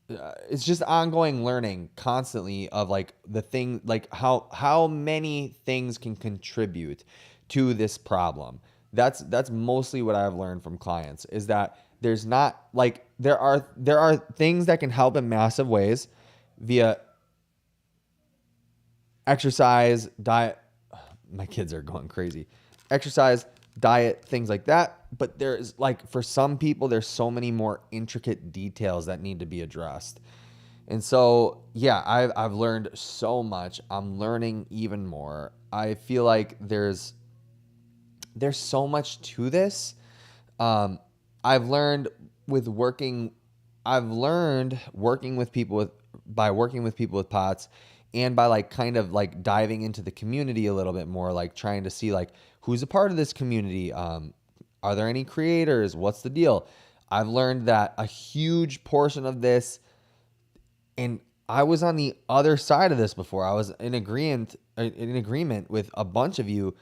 It's just ongoing learning constantly of like the thing, like how many things can contribute to this problem. That's mostly what I've learned from clients, is that there's not like, there are things that can help in massive ways via exercise, diet. My kids are going crazy. Exercise, diet, things like that. But there's like, for some people, there's so many more intricate details that need to be addressed. And so, yeah, I've learned so much. I'm learning even more. I feel like there's so much to this. I've learned working with people with POTS, and by like kind of like diving into the community a little bit more, like trying to see like who's a part of this community. Are there any creators? What's the deal? I've learned that a huge portion of this, and I was on the other side of this before. I was in agreement with a bunch of you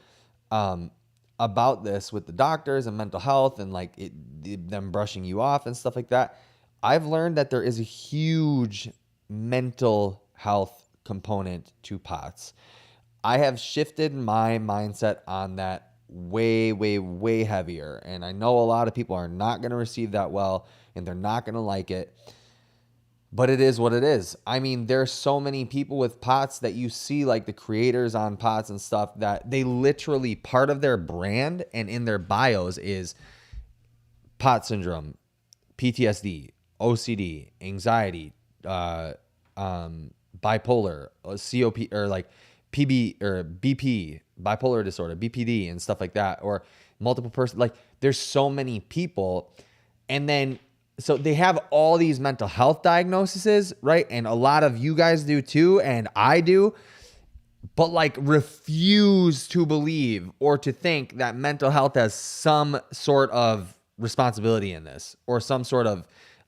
about this with the doctors and mental health and like them brushing you off and stuff like that. I've learned that there is a huge mental health component to POTS. I have shifted my mindset on that way, way, way heavier. And I know a lot of people are not going to receive that well, and they're not going to like it. But it is what it is. I mean, there's so many people with POTS that you see, like the creators on POTS and stuff, that they literally, part of their brand and in their bios is POTS syndrome, PTSD, OCD, anxiety, bipolar, COP, or like PB or BP, bipolar disorder, BPD, and stuff like that, or multiple person. Like, there's so many people, and then so they have all these mental health diagnoses, right? And a lot of you guys do too, and I do, but like refuse to believe or to think that mental health has some sort of responsibility in this, or some sort of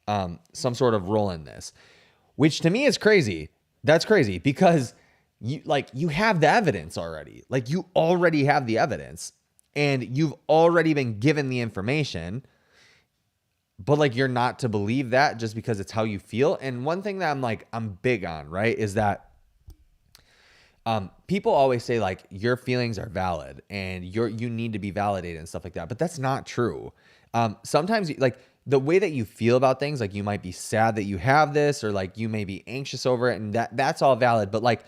role in this, which to me is crazy. That's crazy, because you have the evidence already. Like, you already have the evidence, and you've already been given the information, but like, you're not to believe that just because it's how you feel. And one thing that I'm big on, right, is that people always say like your feelings are valid and you need to be validated and stuff like that, but that's not true. Sometimes like the way that you feel about things, like you might be sad that you have this, or like you may be anxious over it, and that's all valid. But like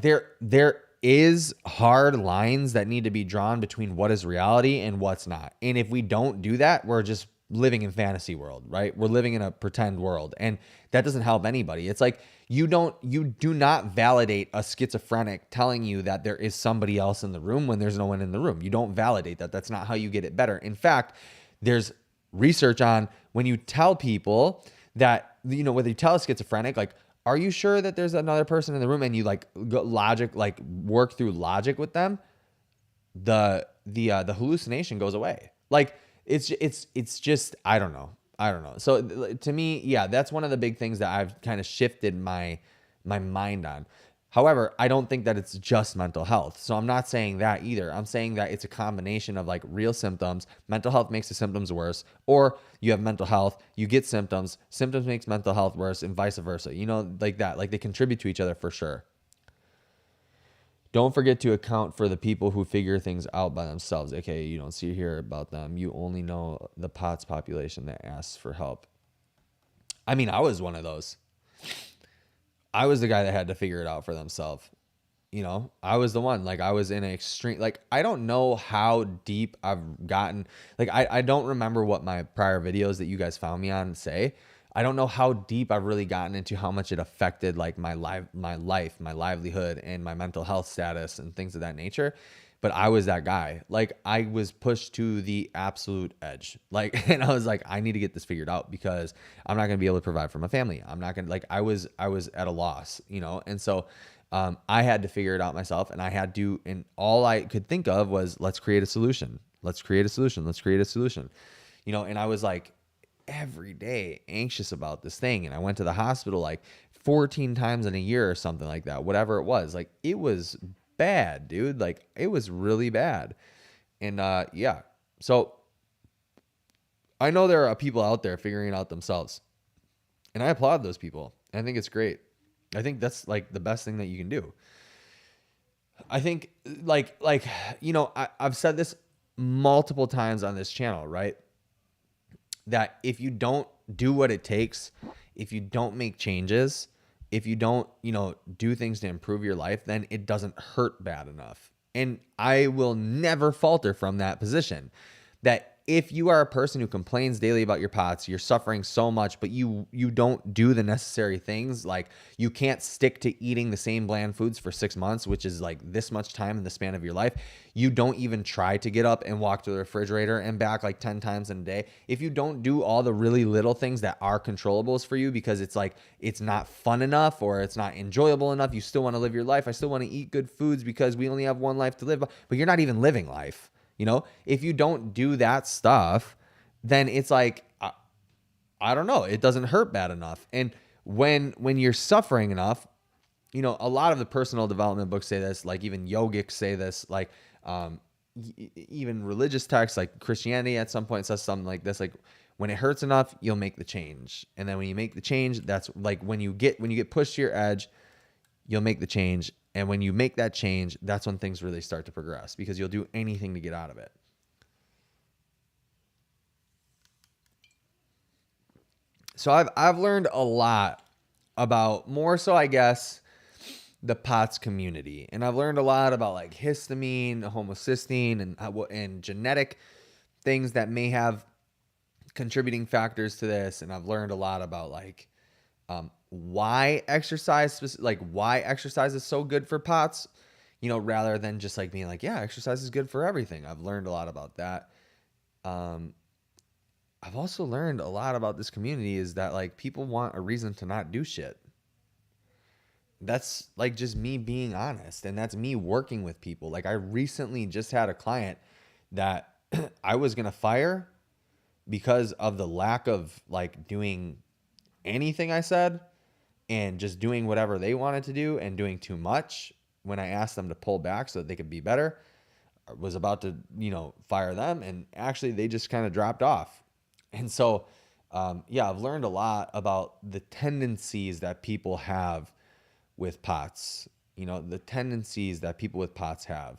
there is hard lines that need to be drawn between what is reality and what's not. And if we don't do that, we're just living in fantasy world, right? We're living in a pretend world, and that doesn't help anybody. It's like you do not validate a schizophrenic telling you that there is somebody else in the room when there's no one in the room. You don't validate that. That's not how you get it better. In fact, there's research on when you tell people that, whether you tell a schizophrenic, like, are you sure that there's another person in the room, and you like work through logic with them, the hallucination goes away. Like, it's just, I don't know. So to me, yeah, that's one of the big things that I've kind of shifted my mind on. However, I don't think that it's just mental health. So I'm not saying that either. I'm saying that it's a combination of like real symptoms. Mental health makes the symptoms worse, or you have mental health, you get symptoms makes mental health worse, and vice versa. Like that. Like, they contribute to each other for sure. Don't forget to account for the people who figure things out by themselves. Okay, you don't see here about them. You only know the POTS population that asks for help. I mean, I was one of those. I was the guy that had to figure it out for themselves. I was the one. Like, I was in an extreme, like, I don't know how deep I've gotten. Like, I don't remember what my prior videos that you guys found me on say. I don't know how deep I've really gotten into how much it affected like my life, my livelihood, and my mental health status and things of that nature. But I was that guy. Like, I was pushed to the absolute edge. Like, and I was like, I need to get this figured out because I'm not going to be able to provide for my family. I'm not going to, like, I was at a loss, And so I had to figure it out myself, and I had to, and all I could think of was, let's create a solution. Let's create a solution. Let's create a solution. And I was like every day anxious about this thing. And I went to the hospital like 14 times in a year or something like that, whatever it was. Like, it was bad, dude. Like, it was really bad. And yeah. So I know there are people out there figuring it out themselves. And I applaud those people. I think it's great. I think that's like the best thing that you can do. I think I've said this multiple times on this channel, right? That if you don't do what it takes, if you don't make changes, if you don't, do things to improve your life, then it doesn't hurt bad enough. And I will never falter from that position. That if you are a person who complains daily about your POTS, you're suffering so much, but you don't do the necessary things, like you can't stick to eating the same bland foods for 6 months, which is like this much time in the span of your life. You don't even try to get up and walk to the refrigerator and back like 10 times in a day. If you don't do all the really little things that are controllables for you because it's like, it's not fun enough or it's not enjoyable enough, you still want to live your life. I still want to eat good foods because we only have one life to live, but you're not even living life. If you don't do that stuff, then it's like, I don't know, it doesn't hurt bad enough. And when you're suffering enough, a lot of the personal development books say this, like even yogics say this, like even religious texts like Christianity at some point says something like this, like when it hurts enough, you'll make the change. And then when you make the change, that's like when you get pushed to your edge, you'll make the change. And when you make that change, that's when things really start to progress because you'll do anything to get out of it. So I've learned a lot about, more so I guess, the POTS community. And I've learned a lot about like histamine, homocysteine, and genetic things that may have contributing factors to this. And I've learned a lot about like why exercise is so good for POTS, rather than just like being like, yeah, exercise is good for everything. I've learned a lot about that. I've also learned a lot about this community is that like people want a reason to not do shit. That's like just me being honest, and that's me working with people. Like, I recently just had a client that I was going to fire because of the lack of like doing anything I said and just doing whatever they wanted to do and doing too much when I asked them to pull back so that they could be better. I was about to, fire them, and actually they just kind of dropped off. And so, I've learned a lot about the tendencies that people have with POTS, the tendencies that people with POTS have.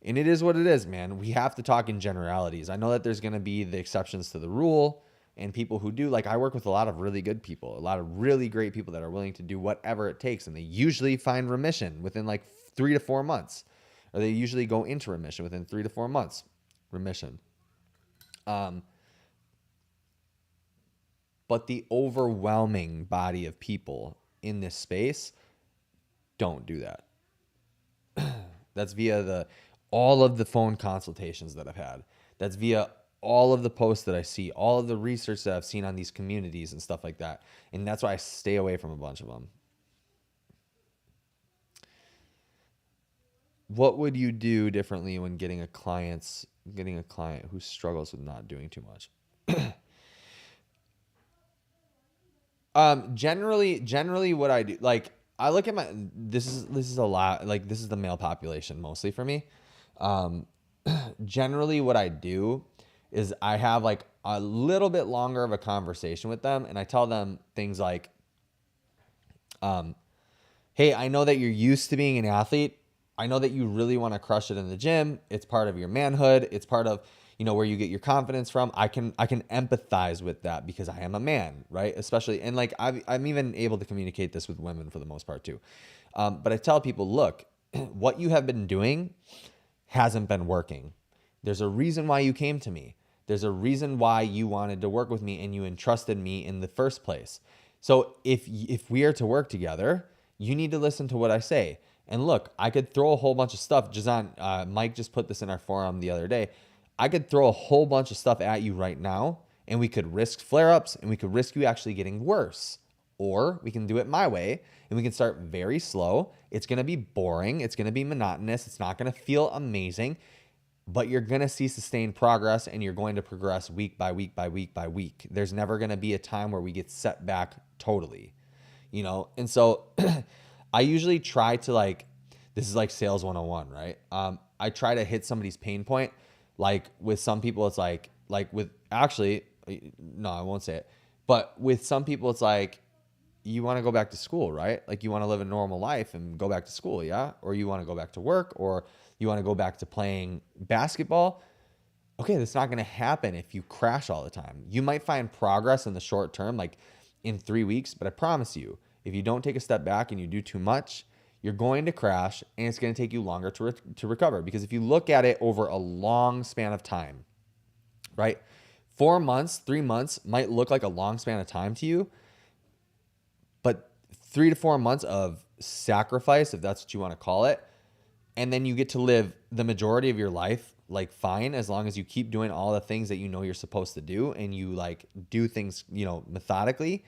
And it is what it is, man. We have to talk in generalities. I know that there's going to be the exceptions to the rule, and people who do, like, I work with a lot of really good people, a lot of really great people that are willing to do whatever it takes. And they usually find remission within like 3 to 4 months, or they usually go into remission within 3 to 4 months. Remission. But the overwhelming body of people in this space don't do that. That's via all of the phone consultations that I've had. That's via all of the posts that I see, all of the research that I've seen on these communities and stuff like that. And that's why I stay away from a bunch of them. What would you do differently when getting a client who struggles with not doing too much? Generally what I do, like, I look at this is a lot, like, this is the male population mostly for me. Generally what I do is I have like a little bit longer of a conversation with them, and I tell them things like, hey, I know that you're used to being an athlete. I know that you really want to crush it in the gym. It's part of your manhood. It's part of, where you get your confidence from. I can empathize with that because I am a man, right? Especially, and like I'm even able to communicate this with women for the most part too. But I tell people, look, what you have been doing hasn't been working. There's a reason why you came to me. There's a reason why you wanted to work with me and you entrusted me in the first place. So if we are to work together, you need to listen to what I say. And look, I could throw a whole bunch of stuff. Mike just put this in our forum the other day. I could throw a whole bunch of stuff at you right now, and we could risk flare-ups, and we could risk you actually getting worse. Or we can do it my way, and we can start very slow. It's going to be boring. It's going to be monotonous. It's not going to feel amazing, but you're going to see sustained progress, and you're going to progress week by week by week by week. There's never going to be a time where we get set back totally, And so I usually try to this is like sales 101, right? I try to hit somebody's pain point. Like with some people, it's like with actually, no, I won't say it. But with some people, it's like, you want to go back to school, right? Like you want to live a normal life and go back to school, yeah? Or you want to go back to work, or you want to go back to playing basketball. Okay, that's not going to happen if you crash all the time. You might find progress in the short term, like in 3 weeks, but I promise you, if you don't take a step back and you do too much, you're going to crash, and it's going to take you longer to recover. Because if you look at it over a long span of time, right? 4 months, 3 months might look like a long span of time to you, but 3 to 4 months of sacrifice, if that's what you want to call it, and then you get to live the majority of your life like fine, as long as you keep doing all the things that you know you're supposed to do, and you do things, methodically.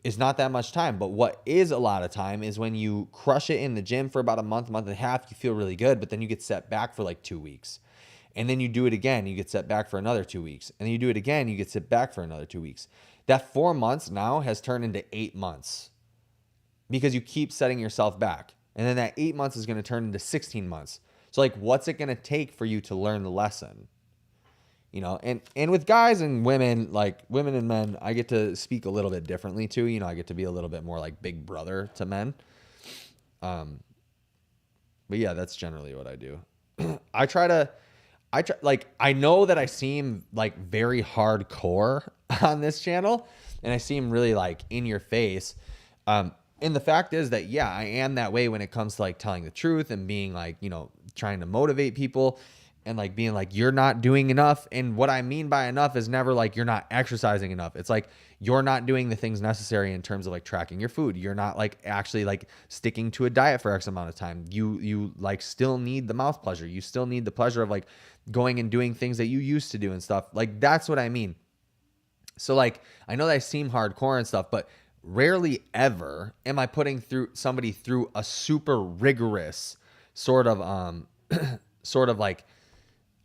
It's not that much time. But what is a lot of time is when you crush it in the gym for about a month and a half, you feel really good, but then you get set back for like 2 weeks. And then you do it again, you get set back for another 2 weeks. And then you do it again, you get set back for another 2 weeks. That 4 months now has turned into 8 months because you keep setting yourself back. And then that 8 months is going to turn into 16 months. So what's it going to take for you to learn the lesson? And with guys and women, like women and men, I get to speak a little bit differently too. I get to be a little bit more like big brother to men. But yeah, that's generally what I do. I know that I seem like very hardcore on this channel, and I seem really like in your face. And the fact is that, yeah, I am that way when it comes to telling the truth and being trying to motivate people. And being you're not doing enough. And what I mean by enough is never you're not exercising enough. It's you're not doing the things necessary in terms of tracking your food. You're not actually sticking to a diet for X amount of time. You still need the mouth pleasure. You still need the pleasure of going and doing things that you used to do and stuff. That's what I mean. So I know that I seem hardcore and stuff, but rarely ever am I putting somebody through a super rigorous sort of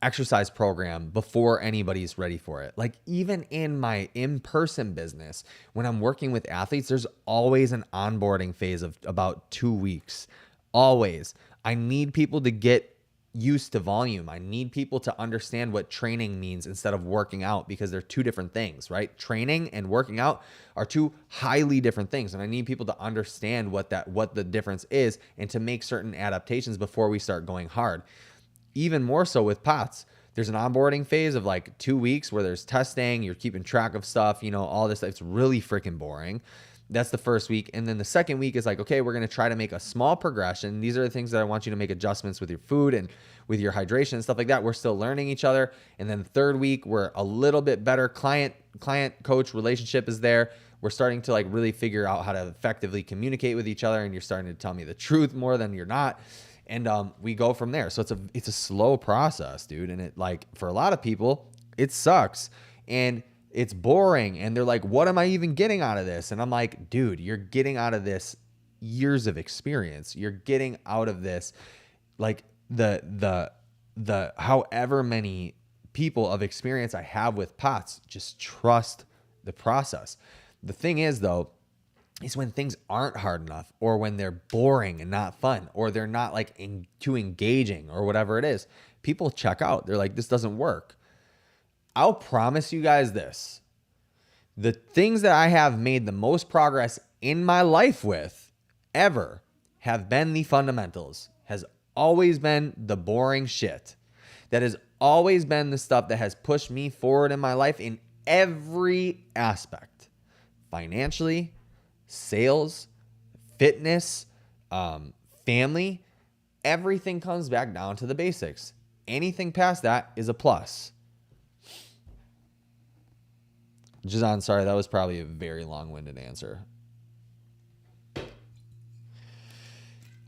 exercise program before anybody's ready for it. Even in my in-person business, when I'm working with athletes, there's always an onboarding phase of about 2 weeks. Always. I need people to get used to volume. I need people to understand what training means instead of working out, because they're two different things, right? Training and working out are two highly different things. And I need people to understand what the difference is, and to make certain adaptations before we start going hard. Even more so with POTS. There's an onboarding phase of 2 weeks where there's testing, you're keeping track of stuff, all this stuff. It's really freaking boring. That's the first week. And then the second week is okay, we're going to try to make a small progression. These are the things that I want you to make adjustments with your food and with your hydration and stuff like that. We're still learning each other. And then the third week, we're a little bit better. Client coach relationship is there. We're starting to really figure out how to effectively communicate with each other. And you're starting to tell me the truth more than you're not. And we go from there. So it's a slow process, dude. And it for a lot of people, it sucks and it's boring. And they're what am I even getting out of this? And I'm dude, you're getting out of this years of experience. You're getting out of this the however many people of experience I have with POTS. Just trust the process. The thing is though, is when things aren't hard enough, or when they're boring and not fun, or they're not too engaging, or whatever it is, people check out. They're this doesn't work. I'll promise you guys this. The things that I have made the most progress in my life with ever have been the fundamentals, has always been the boring shit. That has always been the stuff that has pushed me forward in my life in every aspect. Financially, sales, fitness, family, everything comes back down to the basics. Anything past that is a plus. Jazan, sorry, that was probably a very long-winded answer.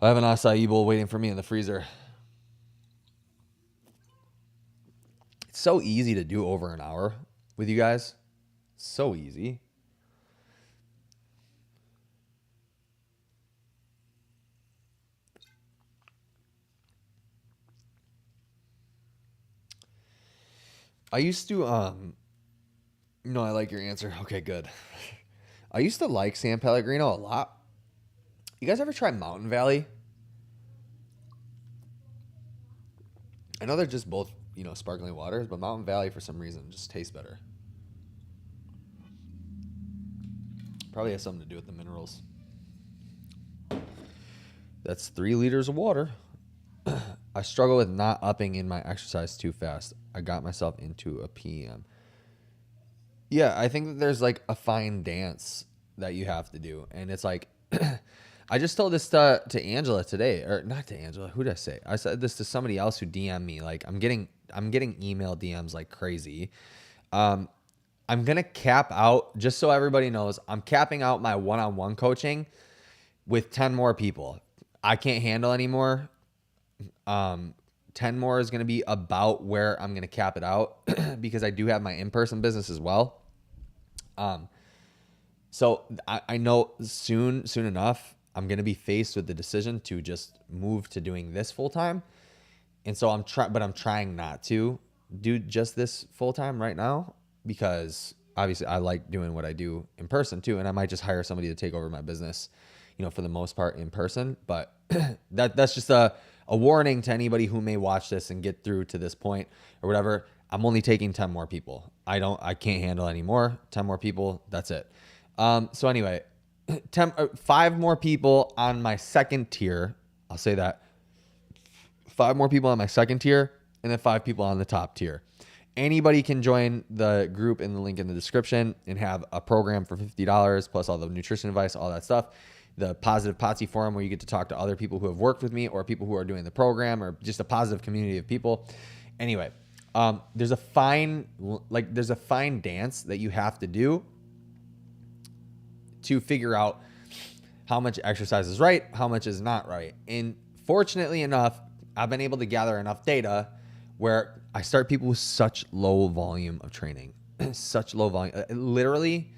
I have an acai bowl waiting for me in the freezer. It's so easy to do over an hour with you guys. So easy. I used to, no, I like your answer. Okay, good. I used to like San Pellegrino a lot. You guys ever try Mountain Valley? I know they're just both, sparkling waters, but Mountain Valley for some reason just tastes better. Probably has something to do with the minerals. That's 3 liters of water. I struggle with not upping in my exercise too fast. I got myself into a PM. Yeah, I think that there's like a fine dance that you have to do. And it's like, I just told this to Angela today, or not to Angela. Who did I say? I said this to somebody else who DM'd me. Like I'm getting email DMs like crazy. I'm going to cap out, just so everybody knows, I'm capping out my one-on-one coaching with 10 more people. I can't handle anymore. 10 more is going to be about where I'm going to cap it out because I do have my in-person business as well. So I know soon enough, I'm going to be faced with the decision to just move to doing this full time. And so I'm trying not to do just this full time right now because obviously I like doing what I do in person too. And I might just hire somebody to take over my business, for the most part in person. But that's just a warning to anybody who may watch this and get through to this point or whatever. I'm only taking 10 more people. I can't handle any more. 10 more people. That's it. So anyway, 5 more people on my second tier. I'll say that 5 more people on my second tier and then 5 people on the top tier. Anybody can join the group in the link in the description and have a program for $50 plus all the nutrition advice, all that stuff. The Positive Potsy forum where you get to talk to other people who have worked with me or people who are doing the program or just a positive community of people. Anyway, there's a fine dance that you have to do to figure out how much exercise is right, how much is not right. And fortunately enough, I've been able to gather enough data where I start people with such low volume of training, such low volume. Literally,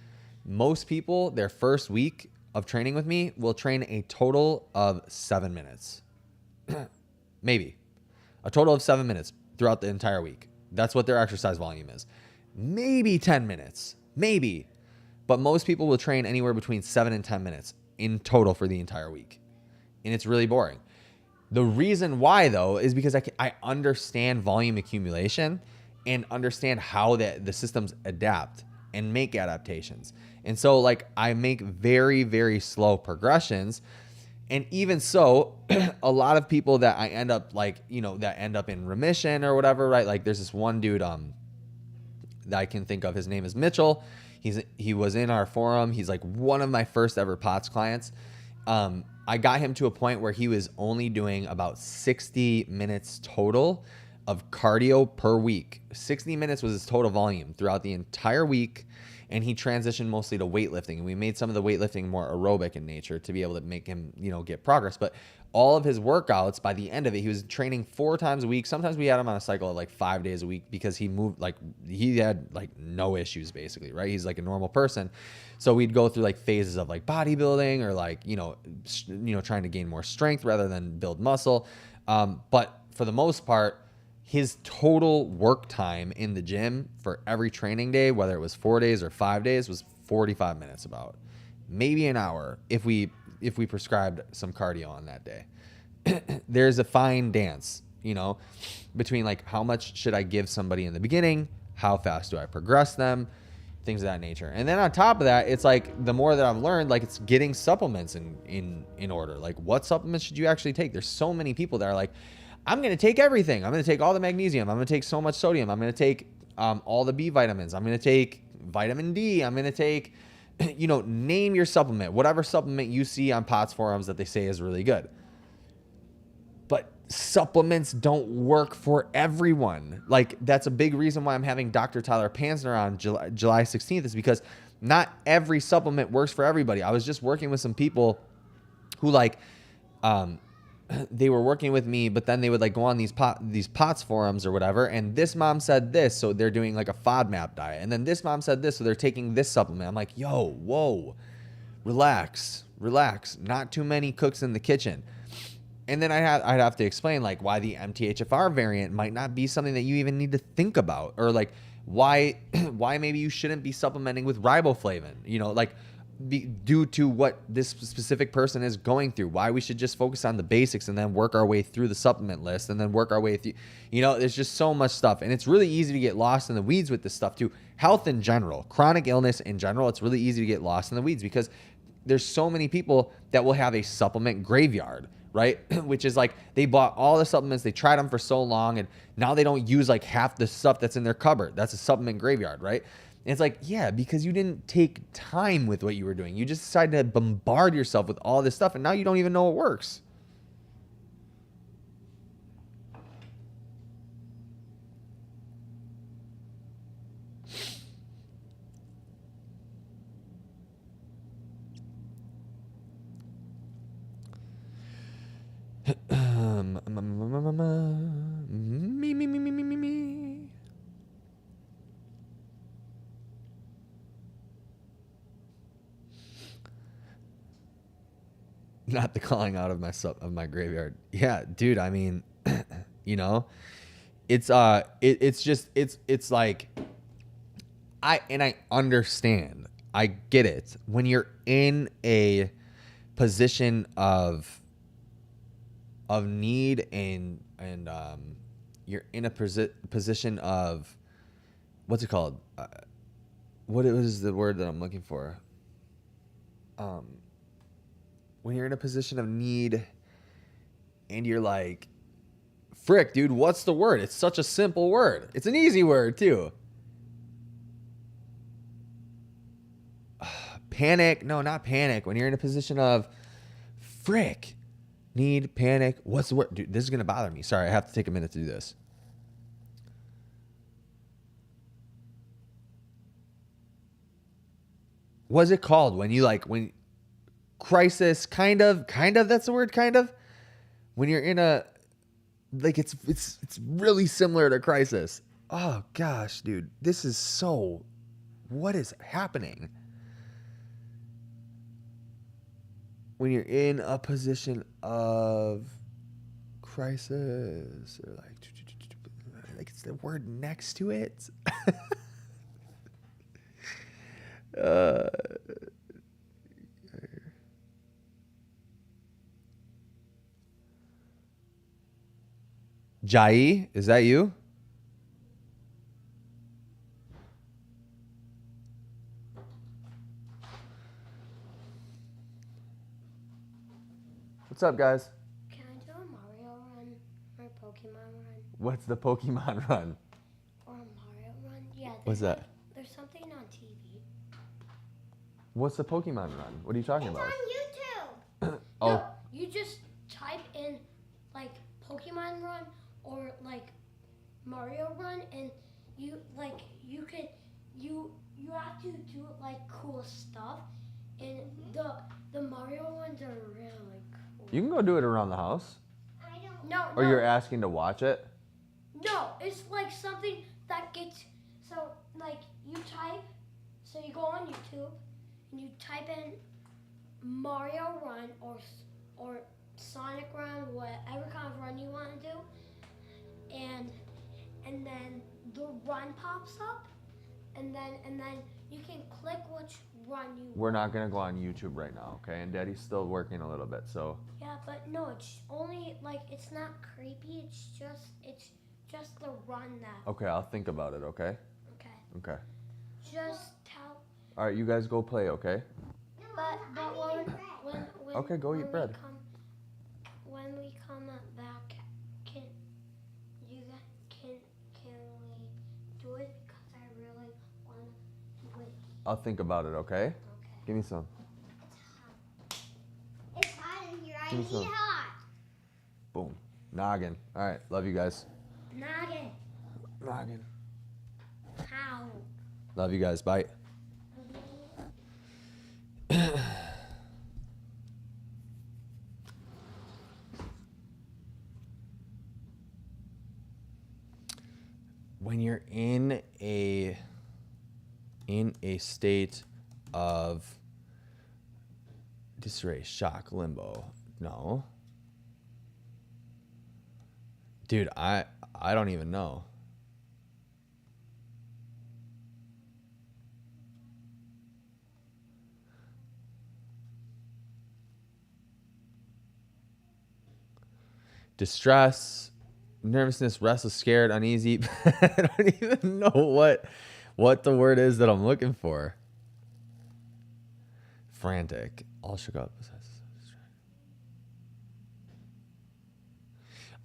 most people, their first week of training with me will train a total of 7 minutes. Maybe. A total of 7 minutes throughout the entire week. That's what their exercise volume is. Maybe 10 minutes. Maybe. But most people will train anywhere between 7 and 10 minutes in total for the entire week. And it's really boring. The reason why, though, is because I understand volume accumulation and understand how the systems adapt and make adaptations. And so, I make very, very slow progressions. And even so, a lot of people that I end up, that end up in remission or whatever, right? Like, there's this one dude that I can think of. His name is Mitchell. He was in our forum. He's like one of my first ever POTS clients. I got him to a point where he was only doing about 60 minutes total of cardio per week. 60 minutes was his total volume throughout the entire week. And he transitioned mostly to weightlifting. And we made some of the weightlifting more aerobic in nature to be able to make him, get progress. But all of his workouts, by the end of it, he was training 4 times a week. Sometimes we had him on a cycle of 5 days a week because he moved, he had no issues basically, right? He's like a normal person. So we'd go through phases of bodybuilding or trying to gain more strength rather than build muscle. But for the most part, his total work time in the gym for every training day, whether it was 4 days or 5 days, was 45 minutes about. Maybe an hour if we prescribed some cardio on that day. There's a fine dance, between how much should I give somebody in the beginning, how fast do I progress them, things of that nature. And then on top of that, it's the more that I've learned, it's getting supplements in order. What supplements should you actually take? There's so many people that are I'm going to take everything. I'm going to take all the magnesium. I'm going to take so much sodium. I'm going to take all the B vitamins. I'm going to take vitamin D. I'm going to take name your supplement, whatever supplement you see on POTS forums that they say is really good. But supplements don't work for everyone. Like, that's a big reason why I'm having Dr. Tyler Pansner on July 16th, is because not every supplement works for everybody. I was just working with some people who they were working with me, but then they would go on these POTS forums or whatever, and this mom said this, so they're doing like a FODMAP diet, and then this mom said this, so they're taking this supplement. I'm like, yo, whoa, relax, not too many cooks in the kitchen. And then I'd have to explain why the MTHFR variant might not be something that you even need to think about, or why maybe you shouldn't be supplementing with riboflavin, due to what this specific person is going through, why we should just focus on the basics and then work our way through the supplement list and then work our way through, there's just so much stuff. And it's really easy to get lost in the weeds with this stuff too. Health in general, chronic illness in general, it's really easy to get lost in the weeds because there's so many people that will have a supplement graveyard, right? Which is they bought all the supplements, they tried them for so long, and now they don't use half the stuff that's in their cupboard. That's a supplement graveyard, right? And it's yeah, because you didn't take time with what you were doing. You just decided to bombard yourself with all this stuff, and now you don't even know it works. Me. Not the calling out of my graveyard. Yeah, dude. I mean, it's I understand. I get it. When you're in a position of need and you're in a position of, what's it called? What is the word that I'm looking for? When you're in a position of need and you're frick, dude, what's the word? It's such a simple word. It's an easy word too. Panic. No, not panic. When you're in a position of frick, need, panic. What's the word? Dude, this is going to bother me. Sorry, I have to take a minute to do this. What's it called? When you when crisis, kind of, that's the word, kind of. When you're in a, it's really similar to crisis. Oh gosh, dude, this is so, what is happening? When you're in a position of crisis, or it's the word next to it. Jai, is that you? What's up, guys? Can I do a Mario run or a Pokemon run? What's the Pokemon run? Or a Mario run? Yeah. What's that? There's something on TV. What's the Pokemon run? What are you talking about? It's on YouTube. Oh. No, you just type in Pokemon run or Mario run, and you have to do cool stuff, and the Mario ones are really cool. You can go do it around the house. I don't. No. Or you're asking to watch it? No, it's something that gets, so you type, so you go on YouTube and you type in Mario Run or Sonic Run, whatever kind of run you want to do, and then the run pops up, and then you can click which run you want. We're not gonna go on YouTube right now, okay? And Daddy's still working a little bit, so. Yeah, but no, it's only it's not creepy. It's just the run that. Okay, I'll think about it, okay? Okay. Okay. Just tell. All right, you guys go play, okay? But when Okay, go eat bread. When we come back, can we do it? Because I really want to do it. I'll think about it, okay? Okay. Give me some. It's hot in here. I Give me need some. hot. Boom. Noggin. All right. Love you guys. Noggin. Noggin. How? Love you guys. Bye. When you're in a state of disarray, shock, limbo, no. Dude, I don't even know. Distress, nervousness, restless, scared, uneasy. I don't even know what the word is that I'm looking for. Frantic, all shook up.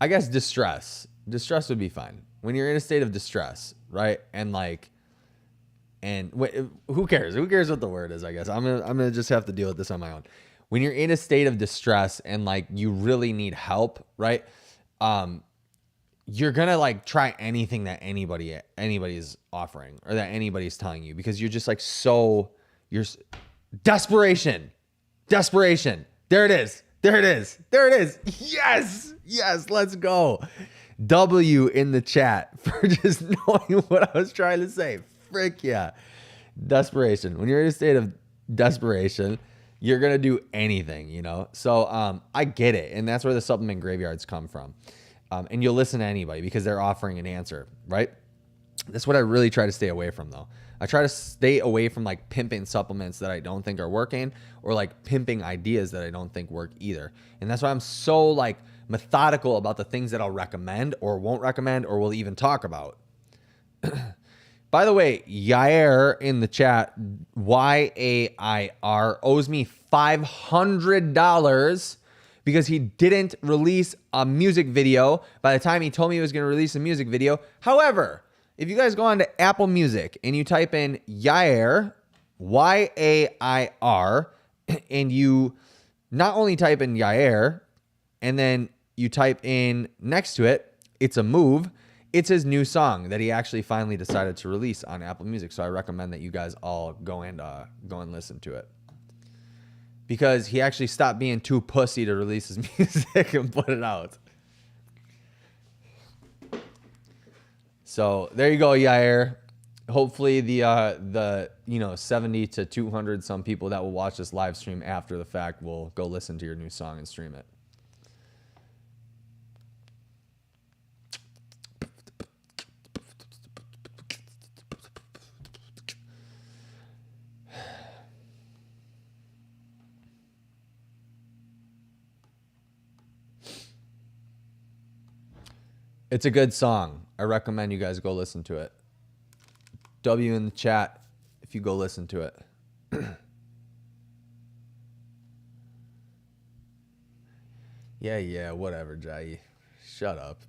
I guess distress. Distress would be fine. When you're in a state of distress, right? And who cares? Who cares what the word is, I guess. I'm gonna just have to deal with this on my own. When you're in a state of distress and like you really need help, right? You're gonna like try anything that anybody's offering or that anybody's telling you because you're just like desperation. There it is. Yes, let's go. W in the chat for just knowing what I was trying to say. Frick yeah. Desperation. When you're in a state of desperation, you're going to do anything, you know? So I get it. And that's where the supplement graveyards come from. And you'll listen to anybody because they're offering an answer, right? That's what I really try to stay away from, though. I try to stay away from like pimping supplements that I don't think are working or like pimping ideas that I don't think work either. And that's why I'm so like methodical about the things that I'll recommend or won't recommend or will even talk about. By the way, Yair in the chat, YAIR, owes me $500 because he didn't release a music video by the time he told me he was going to release a music video. However, if you guys go on to Apple Music and you type in Yair, YAIR, and you not only type in Yair, and then you type in next to it, It's a Move, it's his new song that he actually finally decided to release on Apple Music. So I recommend that you guys all go and listen to it. Because he actually stopped being too pussy to release his music and put it out. So there you go, Yair. Hopefully the 70 to 200 some people that will watch this live stream after the fact will go listen to your new song and stream it. It's a good song. I recommend you guys go listen to it. W in the chat if you go listen to it. Yeah, whatever, Jai. Shut up.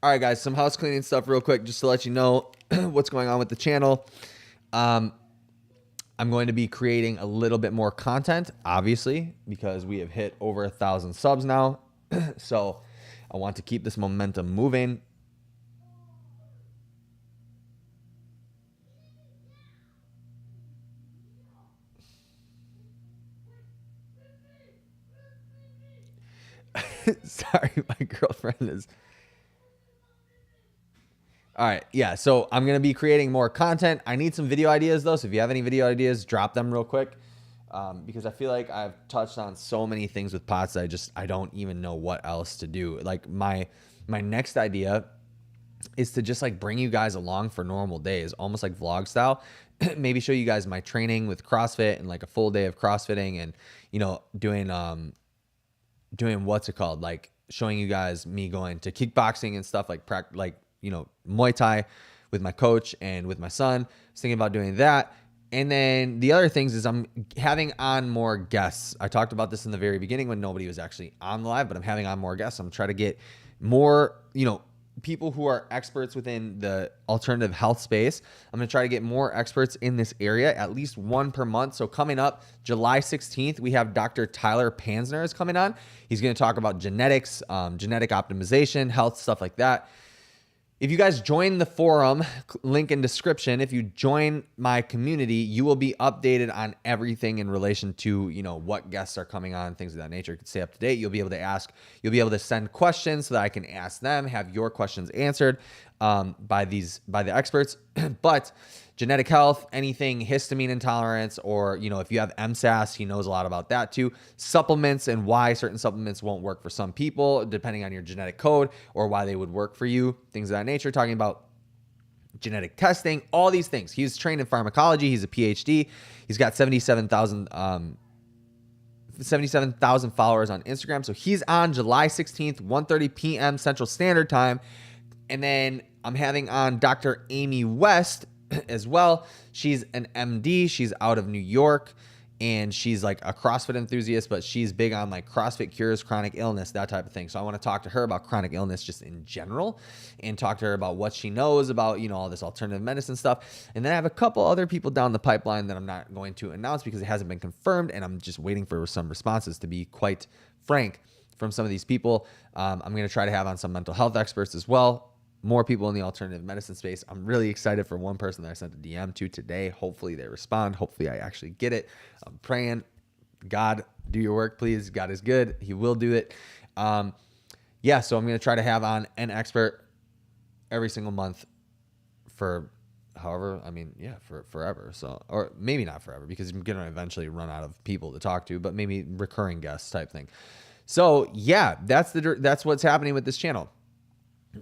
All right, guys, some house cleaning stuff real quick just to let you know what's going on with the channel. I'm going to be creating a little bit more content, obviously, because we have hit over 1,000 subs now. So I want to keep this momentum moving. Sorry, my girlfriend is... All right, yeah, so I'm going to be creating more content. I need some video ideas, though, so if you have any video ideas, drop them real quick, because I feel like I've touched on so many things with pots that I don't even know what else to do. Like, my next idea is to just like bring you guys along for normal days, almost like vlog style. Maybe show you guys my training with CrossFit and like a full day of CrossFitting, and doing what's it called, like showing you guys me going to kickboxing and stuff, like Muay Thai with my coach and with my son. I was thinking about doing that. And then the other things is I'm having on more guests. I talked about this in the very beginning when nobody was actually on the live, but I'm having on more guests. I'm trying to get more, people who are experts within the alternative health space. I'm going to try to get more experts in this area, at least one per month. So coming up July 16th, we have Dr. Tyler Pansner is coming on. He's going to talk about genetics, genetic optimization, health, stuff like that. If you guys join the forum, link in description, if you join my community, you will be updated on everything in relation to, what guests are coming on, things of that nature. You can stay up to date. You'll be able to ask, you'll be able to send questions so that I can ask them, have your questions answered by the experts. But genetic health, anything histamine intolerance, or, if you have MSAS, he knows a lot about that too. Supplements and why certain supplements won't work for some people, depending on your genetic code, or why they would work for you, things of that nature. Talking about genetic testing, all these things. He's trained in pharmacology. He's a PhD. He's got 77,000 followers on Instagram. So he's on July 16th, 1:30 p.m. Central Standard Time. And then I'm having on Dr. Amy West as well. She's an MD. She's out of New York, and she's like a CrossFit enthusiast, but she's big on like CrossFit cures chronic illness, that type of thing. So I want to talk to her about chronic illness just in general, and talk to her about what she knows about, all this alternative medicine stuff. And then I have a couple other people down the pipeline that I'm not going to announce because it hasn't been confirmed, and I'm just waiting for some responses, to be quite frank, from some of these people. I'm going to try to have on some mental health experts as well. More people in the alternative medicine space. I'm really excited for one person that I sent a DM to today. Hopefully they respond. Hopefully I actually get it. I'm praying. God, do your work, please. God is good. He will do it. So I'm going to try to have on an expert every single month for forever. So, or maybe not forever, because I'm going to eventually run out of people to talk to, but maybe recurring guests type thing. So that's what's happening with this channel.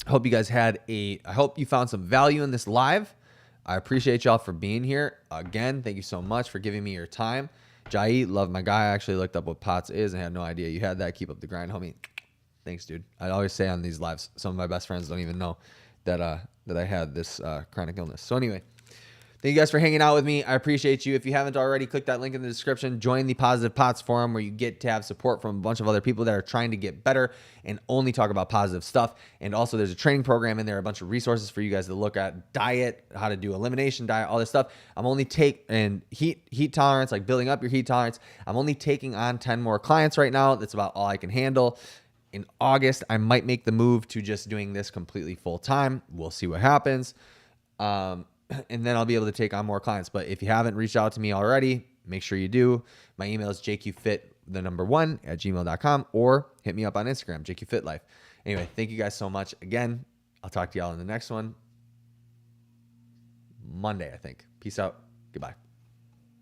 I hope you found some value in this live. I appreciate y'all for being here. Again, thank you so much for giving me your time. Jai, love my guy. I actually looked up what POTS is and had no idea you had that. Keep up the grind, homie. Thanks, dude. I always say on these lives, some of my best friends don't even know that I had this chronic illness. So anyway, thank you guys for hanging out with me. I appreciate you. If you haven't already, click that link in the description. Join the Positive POTS forum, where you get to have support from a bunch of other people that are trying to get better and only talk about positive stuff. And also there's a training program in there, a bunch of resources for you guys to look at, diet, how to do elimination diet, all this stuff. I'm only and heat tolerance, like building up your heat tolerance. I'm only taking on 10 more clients right now. That's about all I can handle. In August, I might make the move to just doing this completely full time. We'll see what happens. And then I'll be able to take on more clients. But if you haven't reached out to me already, make sure you do. My email is jqfit1@gmail.com, or hit me up on Instagram, jqfitlife. Anyway, thank you guys so much. Again, I'll talk to y'all in the next one. Monday, I think. Peace out. Goodbye.